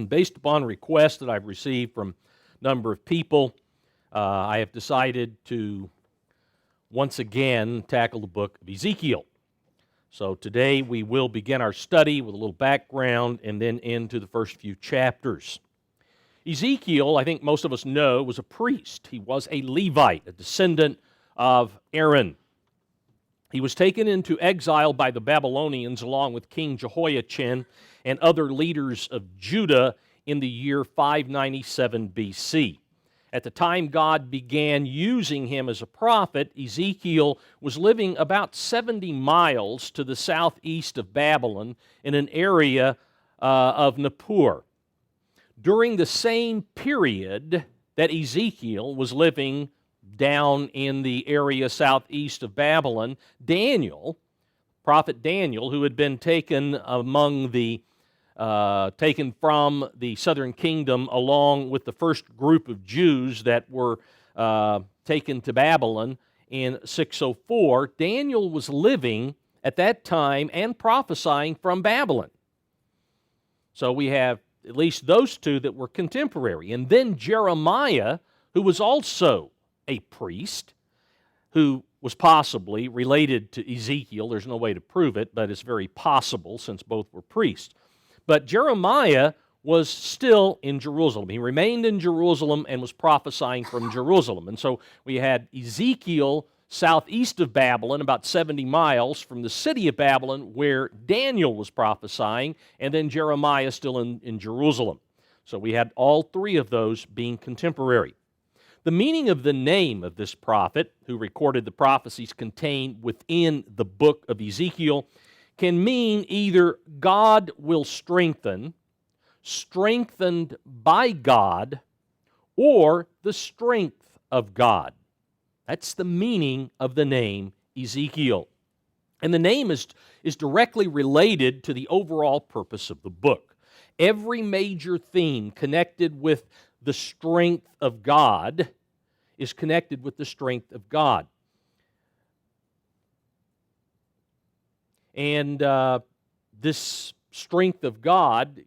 based upon requests that I've received from a number of people, I have decided to once again tackle the book of Ezekiel. So today we will begin our study with a little background and then into the first few chapters. Ezekiel, I think most of us know, was a priest. He was a Levite, a descendant of Aaron. He was taken into exile by the Babylonians along with King Jehoiachin and other leaders of Judah in the year 597 BC. At the time God began using him as a prophet, Ezekiel was living about 70 miles to the southeast of Babylon in an area of Nippur. During the same period that Ezekiel was living down in the area southeast of Babylon, Daniel, prophet Daniel, who had been taken from the southern kingdom along with the first group of Jews that were taken to Babylon in 604, Daniel was living at that time and prophesying from Babylon. So we have at least those two that were contemporary. And then Jeremiah, who was also a priest, who was possibly related to Ezekiel. There's no way to prove it, but it's very possible since both were priests. But Jeremiah was still in Jerusalem. He remained in Jerusalem and was prophesying from Jerusalem. And so we had Ezekiel southeast of Babylon, about 70 miles from the city of Babylon, where Daniel was prophesying, and then Jeremiah still in Jerusalem. So we had all three of those being contemporary. The meaning of the name of this prophet, who recorded the prophecies contained within the book of Ezekiel, can mean either God will strengthen, strengthened by God, or the strength of God. That's the meaning of the name Ezekiel. And the name is directly related to the overall purpose of the book. Every major theme connected with the strength of God is connected with the strength of God. And this strength of God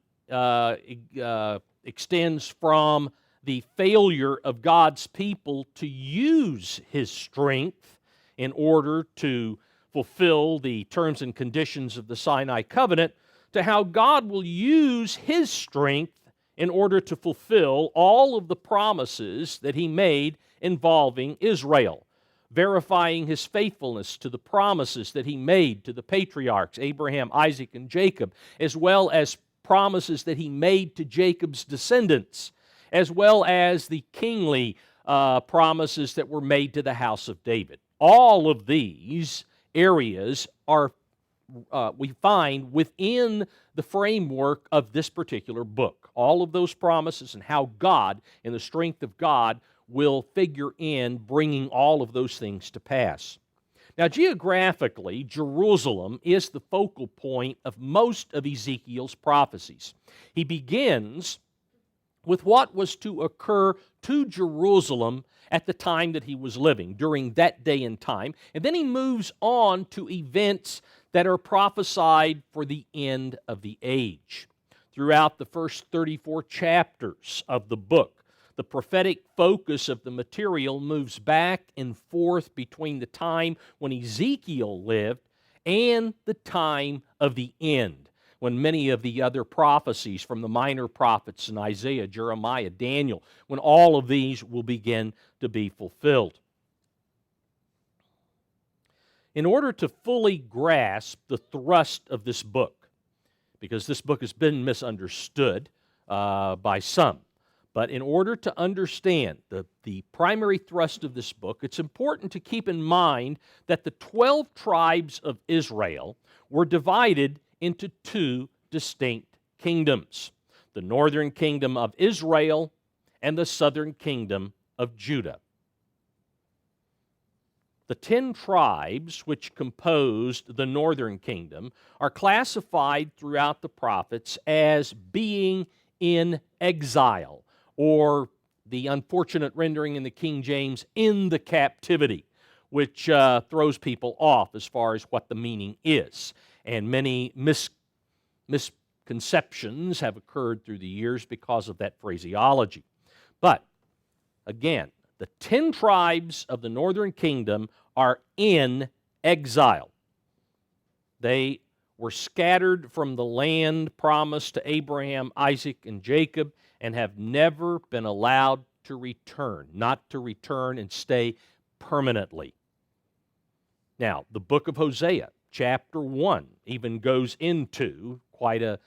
extends from the failure of God's people to use His strength in order to fulfill the terms and conditions of the Sinai covenant, to how God will use His strength in order to fulfill all of the promises that He made involving Israel, verifying His faithfulness to the promises that He made to the patriarchs, Abraham, Isaac, and Jacob, as well as promises that He made to Jacob's descendants, as well as the kingly promises that were made to the house of David. All of these areas are we find within the framework of this particular book. All of those promises and how God, in the strength of God, will figure in bringing all of those things to pass. Now, geographically, Jerusalem is the focal point of most of Ezekiel's prophecies. He begins with what was to occur to Jerusalem at the time that he was living, during that day and time, and then he moves on to events that are prophesied for the end of the age. Throughout the first 34 chapters of the book, the prophetic focus of the material moves back and forth between the time when Ezekiel lived and the time of the end, when many of the other prophecies from the minor prophets in Isaiah, Jeremiah, Daniel, when all of these will begin to be fulfilled. In order to fully grasp the thrust of this book, because this book has been misunderstood by some, but in order to understand the primary thrust of this book, it's important to keep in mind that the 12 tribes of Israel were divided into two distinct kingdoms: the northern kingdom of Israel and the southern kingdom of Judah. The 10 tribes which composed the northern kingdom are classified throughout the prophets as being in exile, or the unfortunate rendering in the King James, in the captivity, which throws people off as far as what the meaning is. And many conceptions have occurred through the years because of that phraseology. But, again, the 10 tribes of the northern kingdom are in exile. They were scattered from the land promised to Abraham, Isaac, and Jacob, and have never been allowed to return, not to return and stay permanently. Now, the book of Hosea, chapter 1, even goes into quite a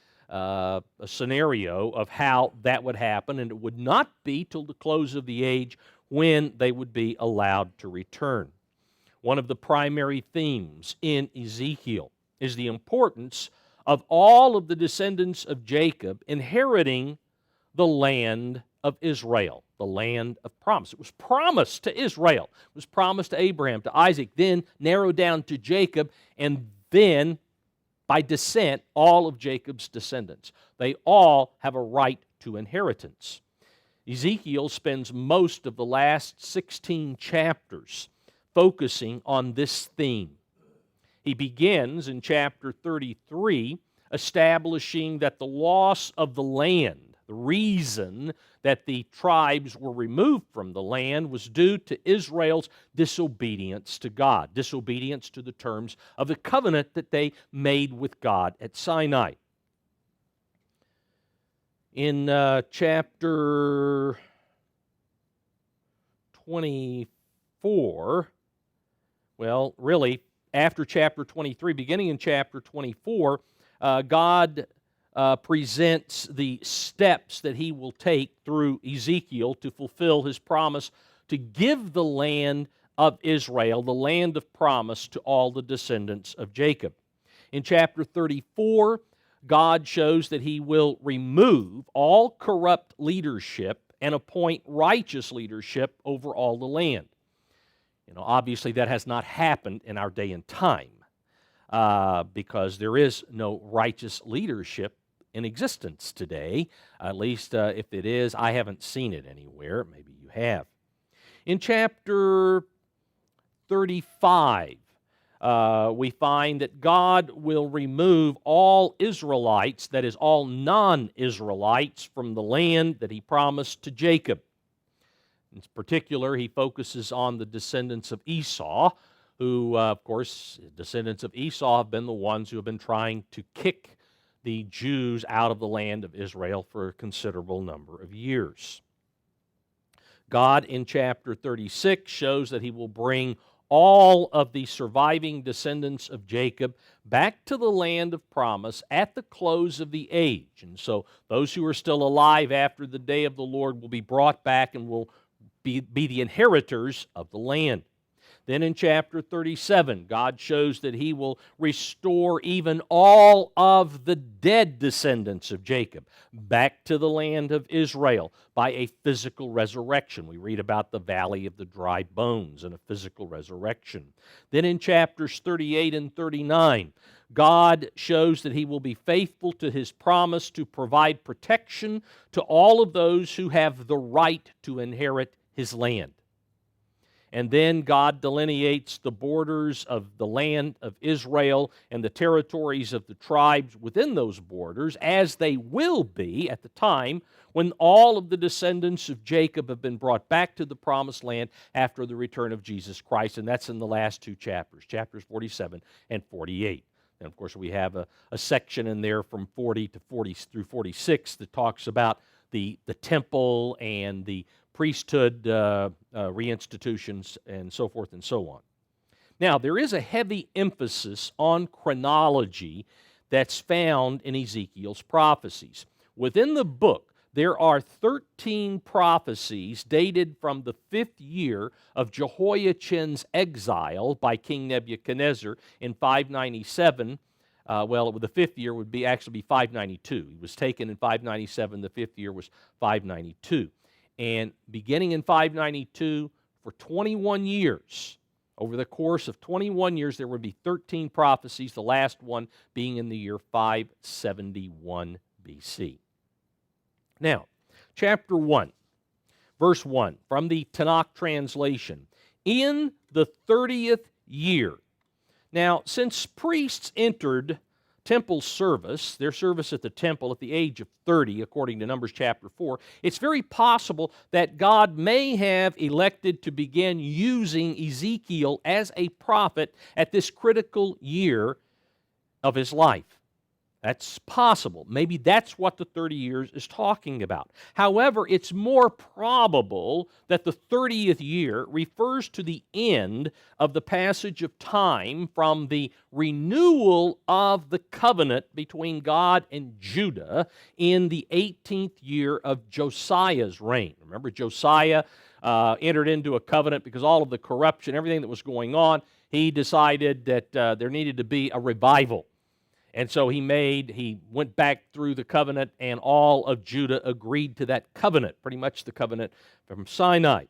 scenario of how that would happen, and it would not be till the close of the age when they would be allowed to return. One of the primary themes in Ezekiel is the importance of all of the descendants of Jacob inheriting the land of Israel, the land of promise. It was promised to Israel. It was promised to Abraham, to Isaac, then narrowed down to Jacob, and then, by descent, all of Jacob's descendants. They all have a right to inheritance. Ezekiel spends most of the last 16 chapters focusing on this theme. He begins in chapter 33 establishing that the loss of the land, the reason that the tribes were removed from the land, was due to Israel's disobedience to God, disobedience to the terms of the covenant that they made with God at Sinai. In chapter 24, well, really, after chapter 23, beginning in chapter 24, God presents the steps that he will take through Ezekiel to fulfill his promise to give the land of Israel, the land of promise, to all the descendants of Jacob. In chapter 34, God shows that he will remove all corrupt leadership and appoint righteous leadership over all the land. Obviously that has not happened in our day and time because there is no righteous leadership in existence today. At least if it is, I haven't seen it anywhere. Maybe you have. In chapter 35, we find that God will remove all Israelites, that is, all non-Israelites, from the land that he promised to Jacob. In particular, he focuses on the descendants of Esau, who, of course, descendants of Esau have been the ones who have been trying to kick the Jews out of the land of Israel for a considerable number of years. God, in chapter 36, shows that he will bring all of the surviving descendants of Jacob back to the land of promise at the close of the age. And so those who are still alive after the day of the Lord will be brought back and will be the inheritors of the land. Then in chapter 37, God shows that he will restore even all of the dead descendants of Jacob back to the land of Israel by a physical resurrection. We read about the valley of the dry bones and a physical resurrection. Then in chapters 38 and 39, God shows that he will be faithful to his promise to provide protection to all of those who have the right to inherit his land. And then God delineates the borders of the land of Israel and the territories of the tribes within those borders as they will be at the time when all of the descendants of Jacob have been brought back to the promised land after the return of Jesus Christ. And that's in the last two chapters, chapters 47 and 48. And of course, we have a section in there from 40 to 40 through 46 that talks about the temple and the priesthood reinstitutions and so forth and so on. Now, there is a heavy emphasis on chronology that's found in Ezekiel's prophecies. Within the book, there are 13 prophecies dated from the 5th year of Jehoiachin's exile by King Nebuchadnezzar in 597. The 5th year would actually be 592. He was taken in 597. The 5th year was 592. And beginning in 592, for 21 years, over the course of 21 years, there would be 13 prophecies, the last one being in the year 571 BC. Now, chapter 1, verse 1, from the Tanakh translation, in the 30th year. Now, since priests entered temple service, their service at the temple at the age of 30, according to Numbers chapter 4, it's very possible that God may have elected to begin using Ezekiel as a prophet at this critical year of his life. That's possible. Maybe that's what the 30 years is talking about. However, it's more probable that the 30th year refers to the end of the passage of time from the renewal of the covenant between God and Judah in the 18th year of Josiah's reign. Remember, Josiah entered into a covenant because all of the corruption, everything that was going on, he decided that there needed to be a revival. And so he went back through the covenant, and all of Judah agreed to that covenant, pretty much the covenant from Sinai.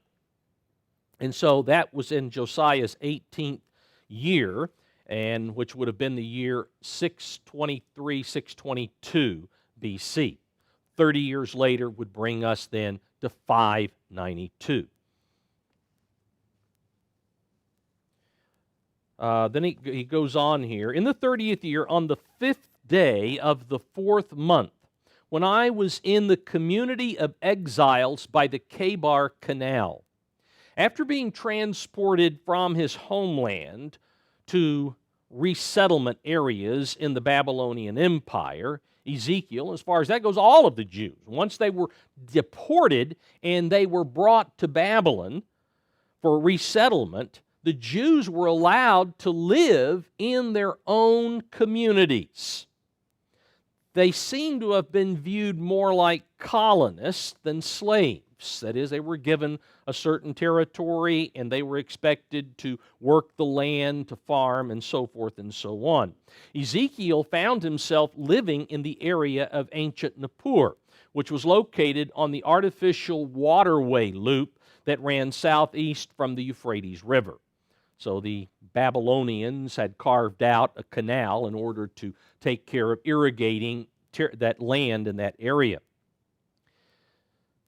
And so that was in Josiah's 18th year, and which would have been the year 623, 622 BC. 30 years later would bring us then to 592. Then he goes on here. In the 30th year, on the 5th day of the 4th month, when I was in the community of exiles by the Chebar Canal, after being transported from his homeland to resettlement areas in the Babylonian Empire, Ezekiel, as far as that goes, all of the Jews, once they were deported and they were brought to Babylon for resettlement, the Jews were allowed to live in their own communities. They seem to have been viewed more like colonists than slaves. That is, they were given a certain territory and they were expected to work the land, to farm, and so forth and so on. Ezekiel found himself living in the area of ancient Nippur, which was located on the artificial waterway loop that ran southeast from the Euphrates River. So the Babylonians had carved out a canal in order to take care of irrigating that land in that area.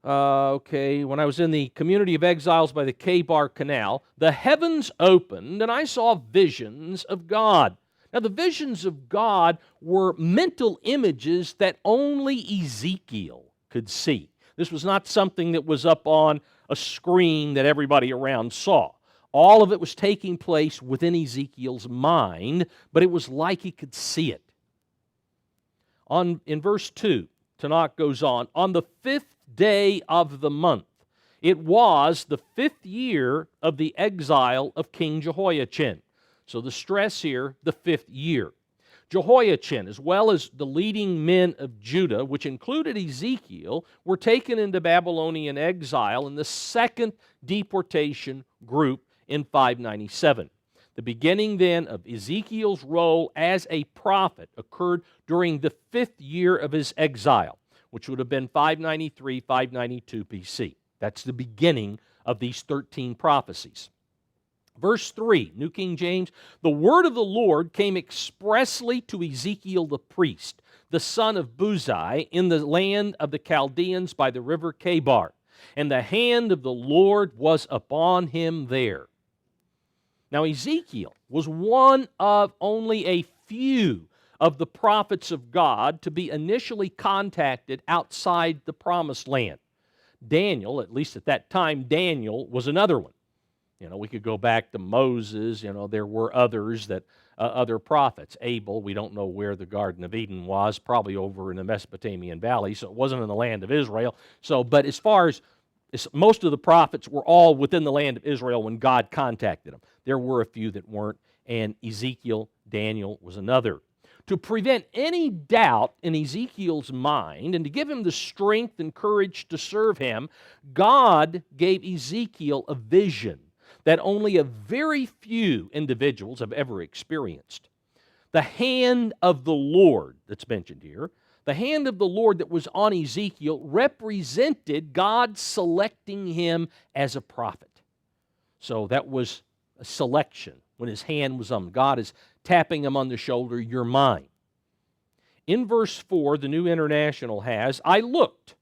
When I was in the community of exiles by the Chebar Canal, the heavens opened and I saw visions of God. Now, the visions of God were mental images that only Ezekiel could see. This was not something that was up on a screen that everybody around saw. All of it was taking place within Ezekiel's mind, but it was like he could see it. In verse 2, Tanakh goes on the 5th day of the month, it was the 5th year of the exile of King Jehoiachin. So the stress here, the 5th year. Jehoiachin, as well as the leading men of Judah, which included Ezekiel, were taken into Babylonian exile in the second deportation group in 597. The beginning then of Ezekiel's role as a prophet occurred during the 5th year of his exile, which would have been 593, 592 BC. That's the beginning of these 13 prophecies. Verse 3, New King James, the word of the Lord came expressly to Ezekiel the priest, the son of Buzi, in the land of the Chaldeans by the river Chebar, and the hand of the Lord was upon him there. Now, Ezekiel was one of only a few of the prophets of God to be initially contacted outside the Promised Land. Daniel, at least at that time, Daniel was another one. We could go back to Moses. There were others other prophets. Abel, we don't know where the Garden of Eden was, probably over in the Mesopotamian Valley, so it wasn't in the land of Israel. But as far as most of the prophets were all within the land of Israel when God contacted them. There were a few that weren't, and Ezekiel, Daniel was another. To prevent any doubt in Ezekiel's mind and to give him the strength and courage to serve him, God gave Ezekiel a vision that only a very few individuals have ever experienced. The hand of the Lord that's mentioned here, the hand of the Lord that was on Ezekiel represented God selecting him as a prophet. So that was a selection. When his hand was on him, God is tapping him on the shoulder, you're mine. In verse 4, the New International has, I looked,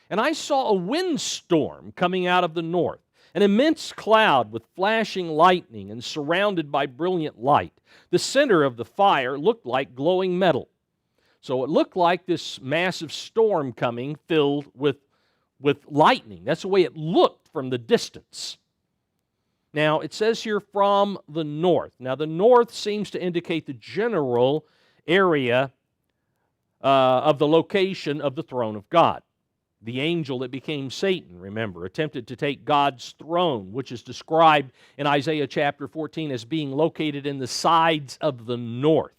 and I saw a windstorm coming out of the north, an immense cloud with flashing lightning and surrounded by brilliant light. The center of the fire looked like glowing metal. So it looked like this massive storm coming filled with lightning. That's the way it looked from the distance. Now, it says here from the north. Now, the north seems to indicate the general area of the location of the throne of God. The angel that became Satan, remember, attempted to take God's throne, which is described in Isaiah chapter 14 as being located in the sides of the north.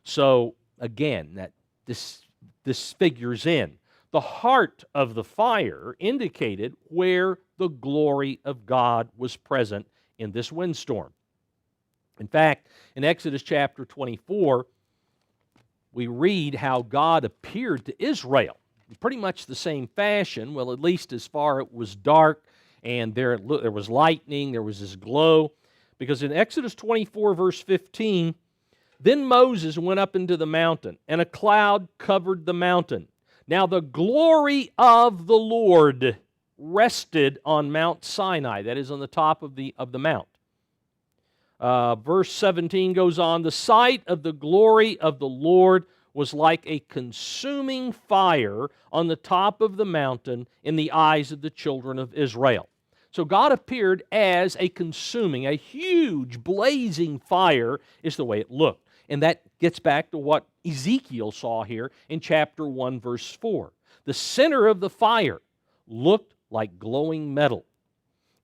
So, again, this figures in. The heart of the fire indicated where the glory of God was present in this windstorm. In fact, in Exodus chapter 24, we read how God appeared to Israel in pretty much the same fashion. Well, at least as far it was dark and there was lightning, there was this glow. Because in Exodus 24, verse 15, then Moses went up into the mountain, and a cloud covered the mountain. Now the glory of the Lord rested on Mount Sinai, that is on the top of the mount. Verse 17 goes on, the sight of the glory of the Lord was like a consuming fire on the top of the mountain in the eyes of the children of Israel. So God appeared as a consuming, a huge blazing fire is the way it looked. And that gets back to what Ezekiel saw here in chapter 1, verse 4. The center of the fire looked like glowing metal.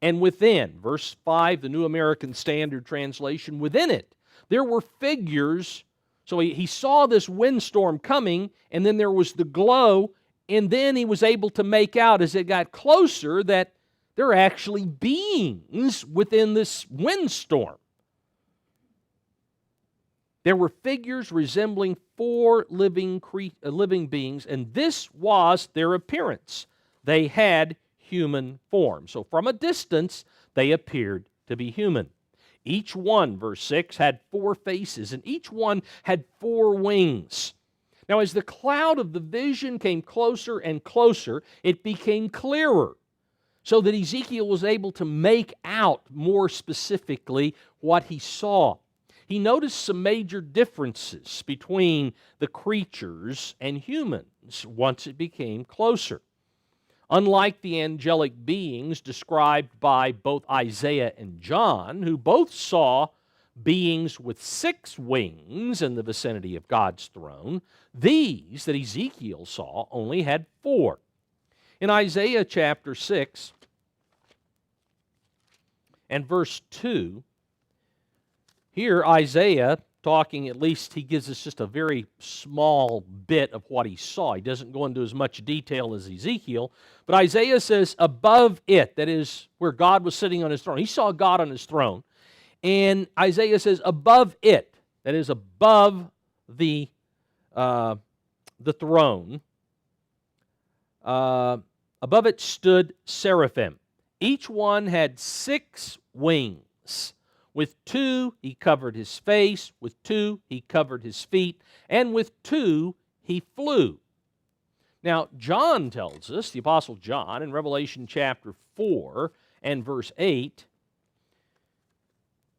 And within, verse 5, the New American Standard Translation, within it, there were figures. So he saw this windstorm coming, and then there was the glow, and then he was able to make out as it got closer that there are actually beings within this windstorm. There were figures resembling four living beings, and this was their appearance. They had human form. So from a distance, they appeared to be human. Each one, verse 6, had four faces, and each one had four wings. Now, as the cloud of the vision came closer and closer, it became clearer, so that Ezekiel was able to make out more specifically what he saw. He noticed some major differences between the creatures and humans once it became closer. Unlike the angelic beings described by both Isaiah and John, who both saw beings with 6 wings in the vicinity of God's throne, these that Ezekiel saw only had 4. In Isaiah chapter 6 and verse 2, here Isaiah talking, at least he gives us just a very small bit of what he saw. He doesn't go into as much detail as Ezekiel, but Isaiah says above it, that is where God was sitting on his throne. He saw God on his throne, and Isaiah says above it, that is above the throne, above it stood seraphim. Each one had 6 wings. With 2 he covered his face, with 2 he covered his feet, and with 2 he flew. Now, John tells us, the Apostle John, in Revelation chapter 4 and verse 8,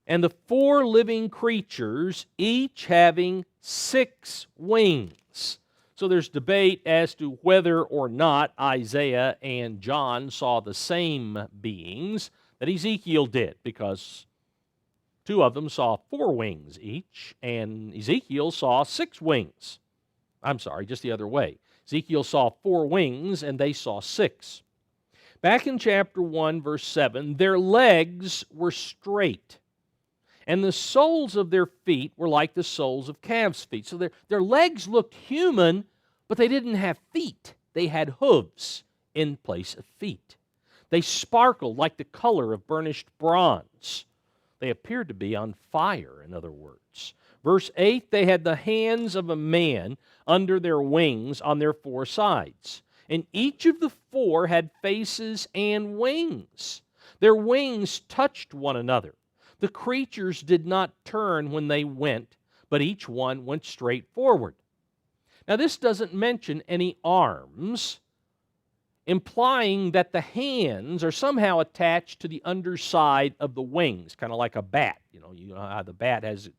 and the 4 living creatures, each having 6 wings. So there's debate as to whether or not Isaiah and John saw the same beings that Ezekiel did, because 2 of them saw 4 wings each, and Ezekiel saw 6 wings. I'm sorry, just the other way. Ezekiel saw 4 wings, and they saw 6. Back in chapter 1, verse 7, their legs were straight, and the soles of their feet were like the soles of calves' feet. So their legs looked human, but they didn't have feet. They had hooves in place of feet. They sparkled like the color of burnished bronze. They appeared to be on fire, in other words. Verse 8, they had the hands of a man under their wings on their 4 sides. And each of the 4 had faces and wings. Their wings touched one another. The creatures did not turn when they went, but each one went straight forward. Now, this doesn't mention any arms, implying that the hands are somehow attached to the underside of the wings, kind of like a bat. You know how the bat has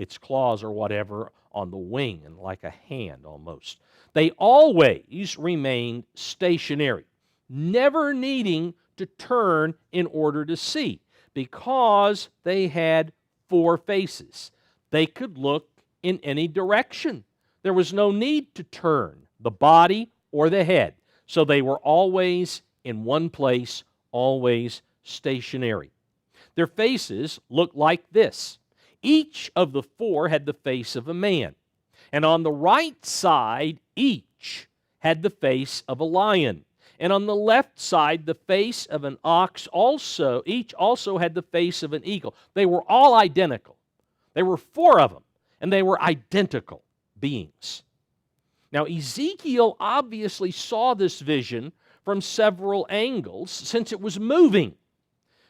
its claws or whatever on the wing, and like a hand almost. They always remained stationary, never needing to turn in order to see, because they had 4 faces. They could look in any direction. There was no need to turn the body or the head. So they were always in one place, always stationary. Their faces looked like this. Each of the 4 had the face of a man. And on the right side, each had the face of a lion. And on the left side, the face of an ox also. Each also had the face of an eagle. They were all identical. There were 4 of them, and they were identical beings. Now, Ezekiel obviously saw this vision from several angles since it was moving.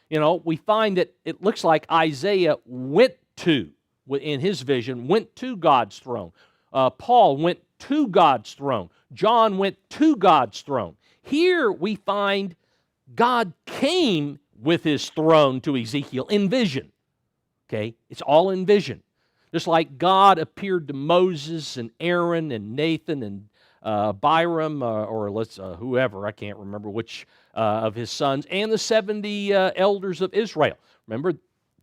You know, we find that it looks like Isaiah went to, in his vision, went to God's throne. Paul went to God's throne. John went to God's throne. Here we find God came with his throne to Ezekiel in vision. Okay? It's all in vision. Just like God appeared to Moses and Aaron and Nathan and Byram, whoever, I can't remember which of his sons, and the 70 elders of Israel. Remember,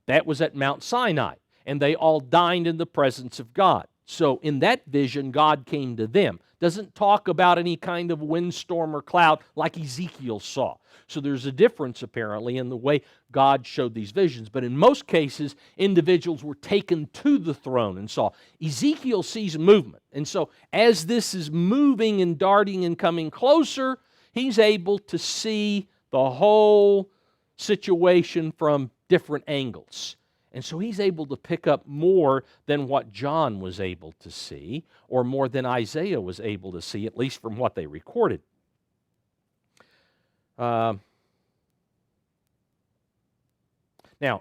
that was at Mount Sinai, and they all dined in the presence of God. So in that vision, God came to them. Doesn't talk about any kind of windstorm or cloud like Ezekiel saw. So there's a difference, apparently, in the way God showed these visions. But in most cases, individuals were taken to the throne and saw. Ezekiel sees movement. And so as this is moving and darting and coming closer, he's able to see the whole situation from different angles. And so he's able to pick up more than what John was able to see, or more than Isaiah was able to see, at least from what they recorded. Now,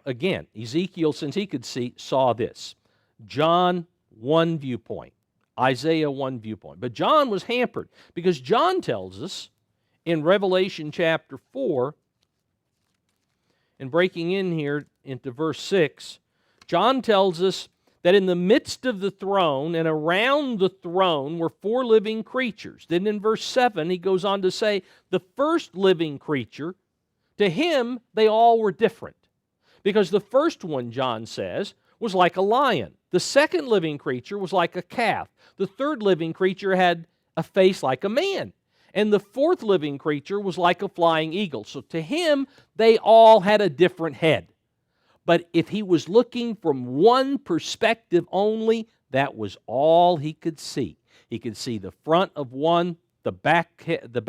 again, Ezekiel, since he could see, saw this. John, one viewpoint. Isaiah, one viewpoint. But John was hampered, because John tells us in Revelation chapter 4, and breaking in here into verse 6, John tells us that in the midst of the throne and around the throne were 4 living creatures. Then in verse 7, he goes on to say, the first living creature, to him they all were different. Because the first one, John says, was like a lion. The second living creature was like a calf. The third living creature had a face like a man. And the fourth living creature was like a flying eagle. So to him, they all had a different head. But if he was looking from one perspective only, that was all he could see. He could see the front of one, the back of the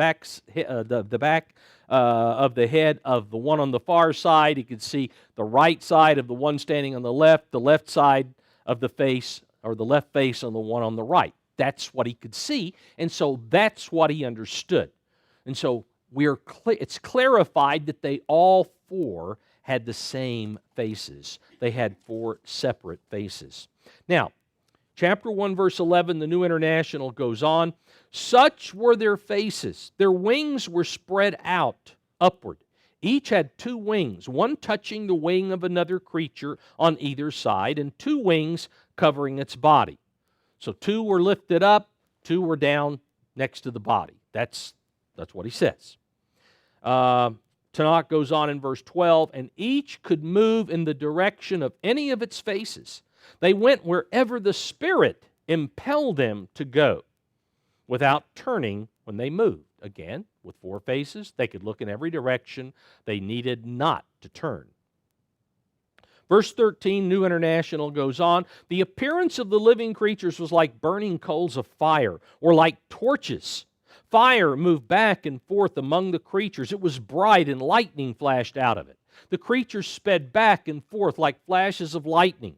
head of the one on the far side. He could see the right side of the one standing on the left side of the face, or the left face on the one on the right. That's what he could see, and so that's what he understood. And so it's clarified that they all 4 had the same faces. They had 4 separate faces. Now, chapter 1, verse 11, the New International goes on. Such were their faces. Their wings were spread out upward. Each had 2 wings, one touching the wing of another creature on either side, and 2 wings covering its body. So 2 were lifted up, 2 were down next to the body. That's what he says. Tanakh goes on in verse 12, and each could move in the direction of any of its faces. They went wherever the Spirit impelled them to go, without turning when they moved. Again, with 4 faces, they could look in every direction. They needed not to turn. Verse 13, New International goes on, the appearance of the living creatures was like burning coals of fire, or like torches. Fire moved back and forth among the creatures. It was bright, and lightning flashed out of it. The creatures sped back and forth like flashes of lightning.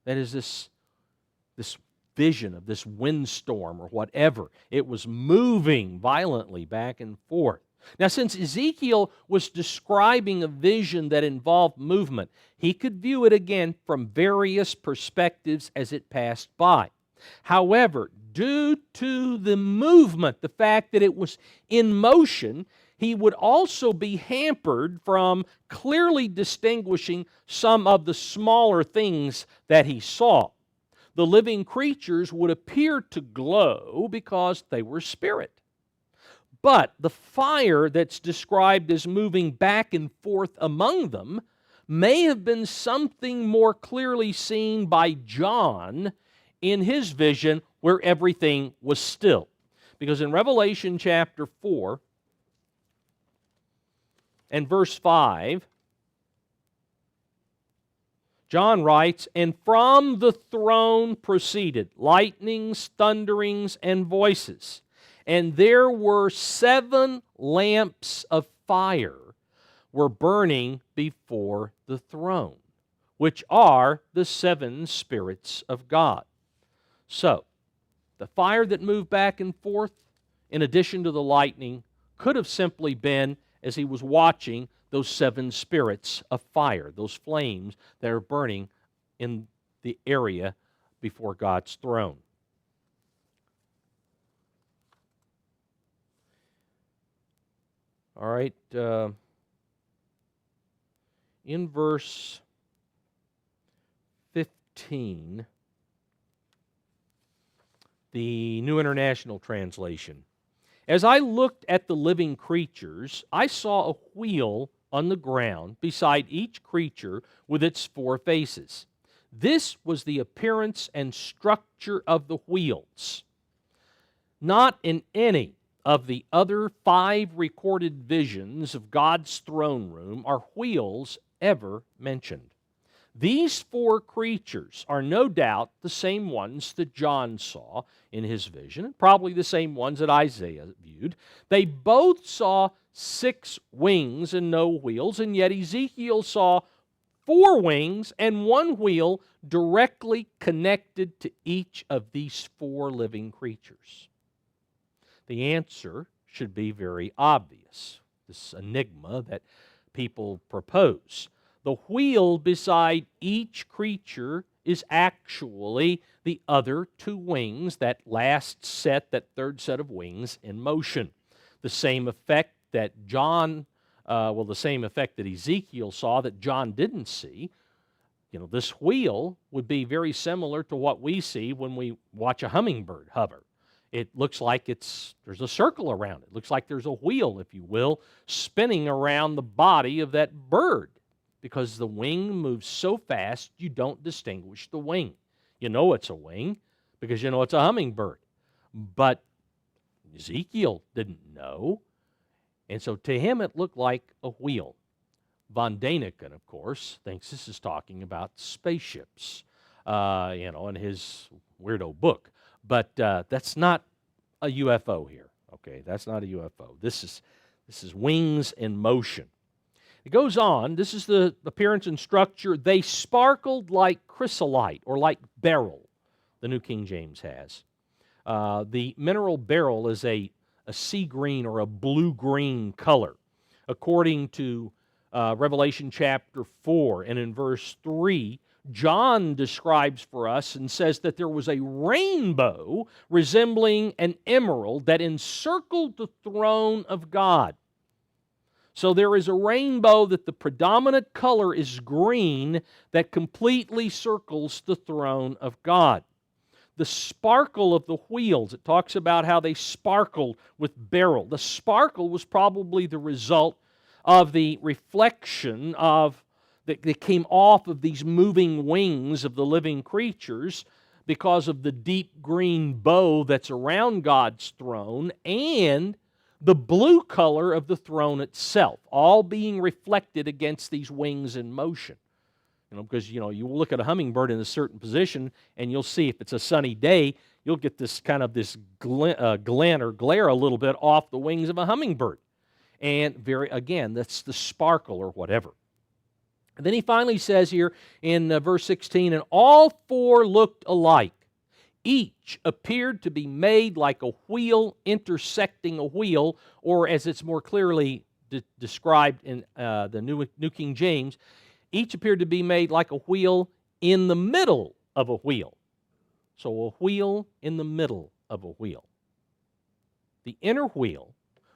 That is this vision of this windstorm or whatever. It was moving violently back and forth. Now, since Ezekiel was describing a vision that involved movement, he could view it again from various perspectives as it passed by. However, due to the movement, the fact that it was in motion, he would also be hampered from clearly distinguishing some of the smaller things that he saw. The living creatures would appear to glow because they were spirit. But the fire that's described as moving back and forth among them may have been something more clearly seen by John in his vision where everything was still. Because in Revelation chapter 4 and verse 5, John writes, "And from the throne proceeded lightnings, thunderings, and voices. And there were 7 lamps of fire were burning before the throne, which are the 7 spirits of God." So, the fire that moved back and forth, in addition to the lightning, could have simply been as he was watching those 7 spirits of fire, those flames that are burning in the area before God's throne. All right, in verse 15, the New International Translation. "As I looked at the living creatures, I saw a wheel on the ground beside each creature with its 4 faces. This was the appearance and structure of the wheels. Not in any of the other 5 recorded visions of God's throne room are wheels ever mentioned. These 4 creatures are no doubt the same ones that John saw in his vision, probably the same ones that Isaiah viewed. They both saw 6 wings and no wheels, and yet Ezekiel saw 4 wings and 1 wheel directly connected to each of these 4 living creatures. The answer should be very obvious, this enigma that people propose. The wheel beside each creature is actually the other 2 wings, that last set, that third set of wings in motion. The same effect that the same effect that Ezekiel saw that John didn't see. This wheel would be very similar to what we see when we watch a hummingbird hover. It looks like there's a circle around it. It looks like there's a wheel, if you will, spinning around the body of that bird, because the wing moves so fast you don't distinguish the wing. You know it's a wing because you know it's a hummingbird. But Ezekiel didn't know, and so to him it looked like a wheel. Von Daniken, of course, thinks this is talking about spaceships, in his weirdo book. But that's not a UFO here. Okay, that's not a UFO. This is wings in motion. It goes on. This is the appearance and structure. They sparkled like chrysolite or like beryl, the New King James has. The mineral beryl is a sea green or a blue-green color. According to Revelation chapter 4 and in verse 3, John describes for us and says that there was a rainbow resembling an emerald that encircled the throne of God. So there is a rainbow that the predominant color is green that completely circles the throne of God. The sparkle of the wheels, it talks about how they sparkled with beryl. The sparkle was probably the result of the reflection that came off of these moving wings of the living creatures because of the deep green bow that's around God's throne and the blue color of the throne itself, all being reflected against these wings in motion. Because you will look at a hummingbird in a certain position and you'll see if it's a sunny day, you'll get this glint or glare a little bit off the wings of a hummingbird. And that's the sparkle or whatever. And then he finally says here in verse 16, "And all 4 looked alike. Each appeared to be made like a wheel intersecting a wheel," or as it's more clearly described in the New King James, each appeared to be made like a wheel in the middle of a wheel. So a wheel in the middle of a wheel. The inner wheel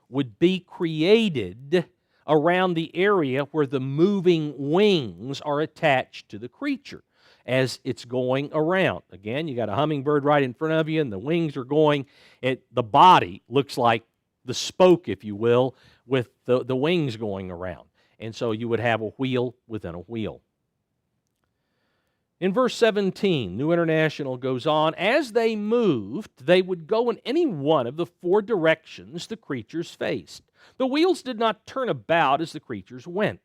would be created around the area where the moving wings are attached to the creature as it's going around. Again, you got a hummingbird right in front of you, and the wings are going. The body looks like the spoke, if you will, with the wings going around. And so you would have a wheel within a wheel. In verse 17, New International goes on, as they moved, they would go in any one of the four directions the creatures faced. The wheels did not turn about as the creatures went.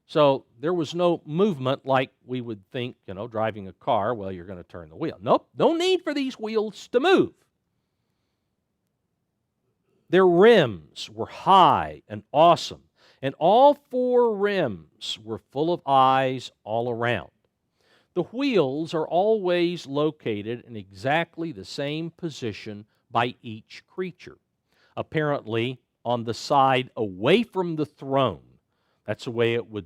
So there was no movement like we would think, driving a car, well, you're going to turn the wheel. Nope, no need for these wheels to move. Their rims were high and awesome, and all four rims were full of eyes all around. The wheels are always located in exactly the same position by each creature, apparently on the side away from the throne. That's the way the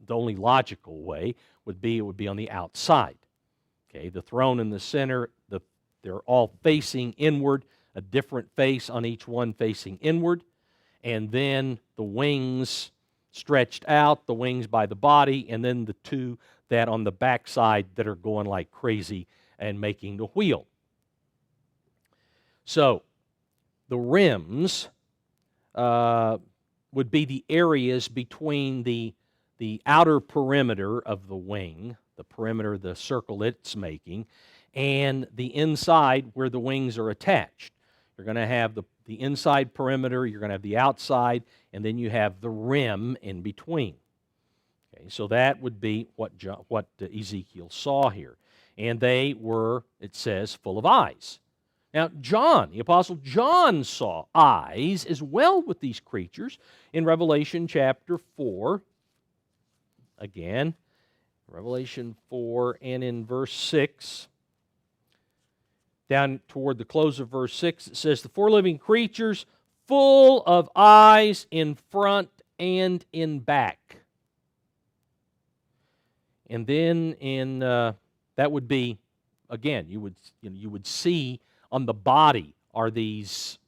only logical way would be, it would be on the outside. Okay, the throne in the center, they're all facing inward, a different face on each one facing inward, and then the wings stretched out, the wings by the body, and then the two that on the backside that are going like crazy and making the wheel. So the rims would be the areas between the outer perimeter of the wing, the perimeter, the circle it's making, and the inside where the wings are attached. You're going to have the inside perimeter, you're going to have the outside, and then you have the rim in between. Okay, so that would be what Ezekiel saw here. And they were, it says, full of eyes. Now, John, the Apostle John, saw eyes as well with these creatures in Revelation chapter 4. Again, Revelation 4 and in verse 6. Down toward the close of verse 6, it says, the four living creatures full of eyes in front and in back. And then in that would be, again, you would see on the body are these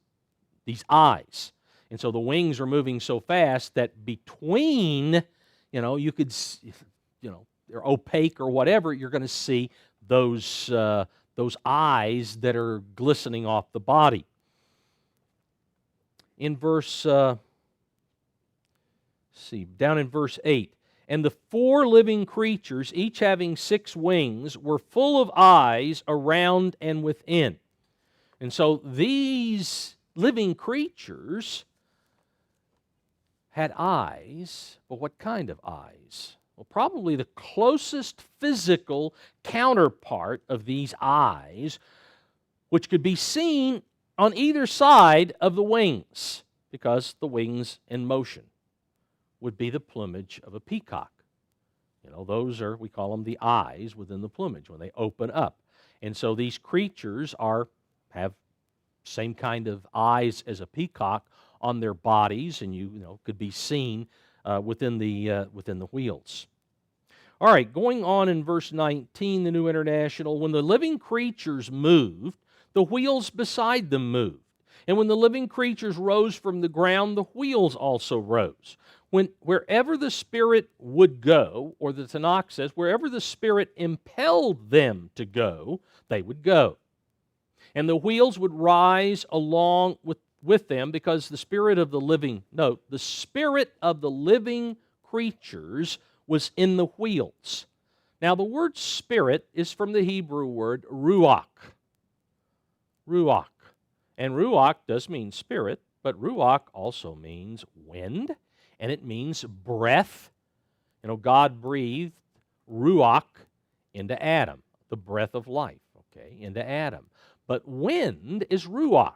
eyes. And so the wings are moving so fast that between, you could, they're opaque or whatever, you're going to see those eyes that are glistening off the body. In verse, down in verse 8, and the four living creatures, each having 6 wings, were full of eyes around and within. And so these living creatures had eyes, but what kind of eyes? Well, probably the closest physical counterpart of these eyes, which could be seen on either side of the wings, because the wings in motion, would be the plumage of a peacock. Those are, we call them the eyes within the plumage when they open up. And so these creatures have same kind of eyes as a peacock on their bodies, and could be seen within the wheels. All right, going on in verse 19, the New International, when the living creatures moved, the wheels beside them moved. And when the living creatures rose from the ground, the wheels also rose. Wherever the Spirit would go, or the Tanakh says, wherever the Spirit impelled them to go, they would go. And the wheels would rise along with them, because the Spirit of the living creatures was in the wheels. Now the word spirit is from the Hebrew word ruach. Ruach. And ruach does mean spirit, but ruach also means wind, and it means breath. God breathed ruach into Adam, the breath of life, into Adam. But wind is ruach.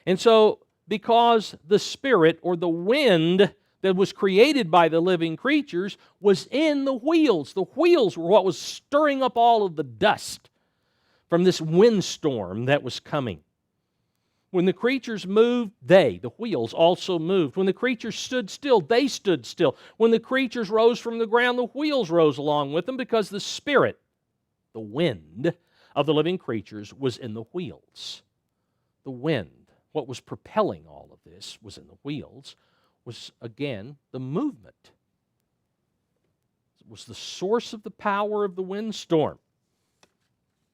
And so, because the spirit or the wind that was created by the living creatures was in the wheels were what was stirring up all of the dust from this windstorm that was coming. When the creatures moved, the wheels also moved. When the creatures stood still, they stood still. When the creatures rose from the ground, the wheels rose along with them, because the spirit, the wind of the living creatures, was in the wheels. The wind, what was propelling all of this was in the wheels, was again the movement. It was the source of the power of the windstorm.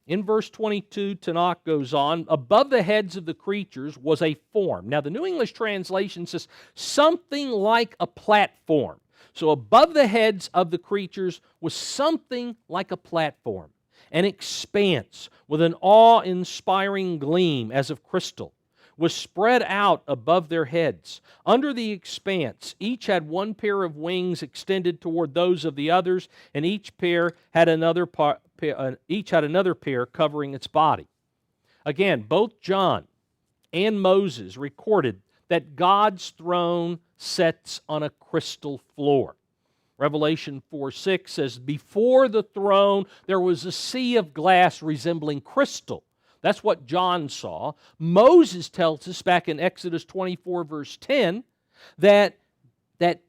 In verse 22, Tanakh goes on, above the heads of the creatures was a form. Now, the New English translation says something like a platform. So above the heads of the creatures was something like a platform, an expanse with an awe-inspiring gleam as of crystal, was spread out above their heads. Under the expanse, each had one pair of wings extended toward those of the others, and each had another pair covering its body. Again, both John and Moses recorded that God's throne sits on a crystal floor. Revelation 4:6 says, before the throne there was a sea of glass resembling crystal. That's what John saw. Moses tells us back in Exodus 24, verse 10, that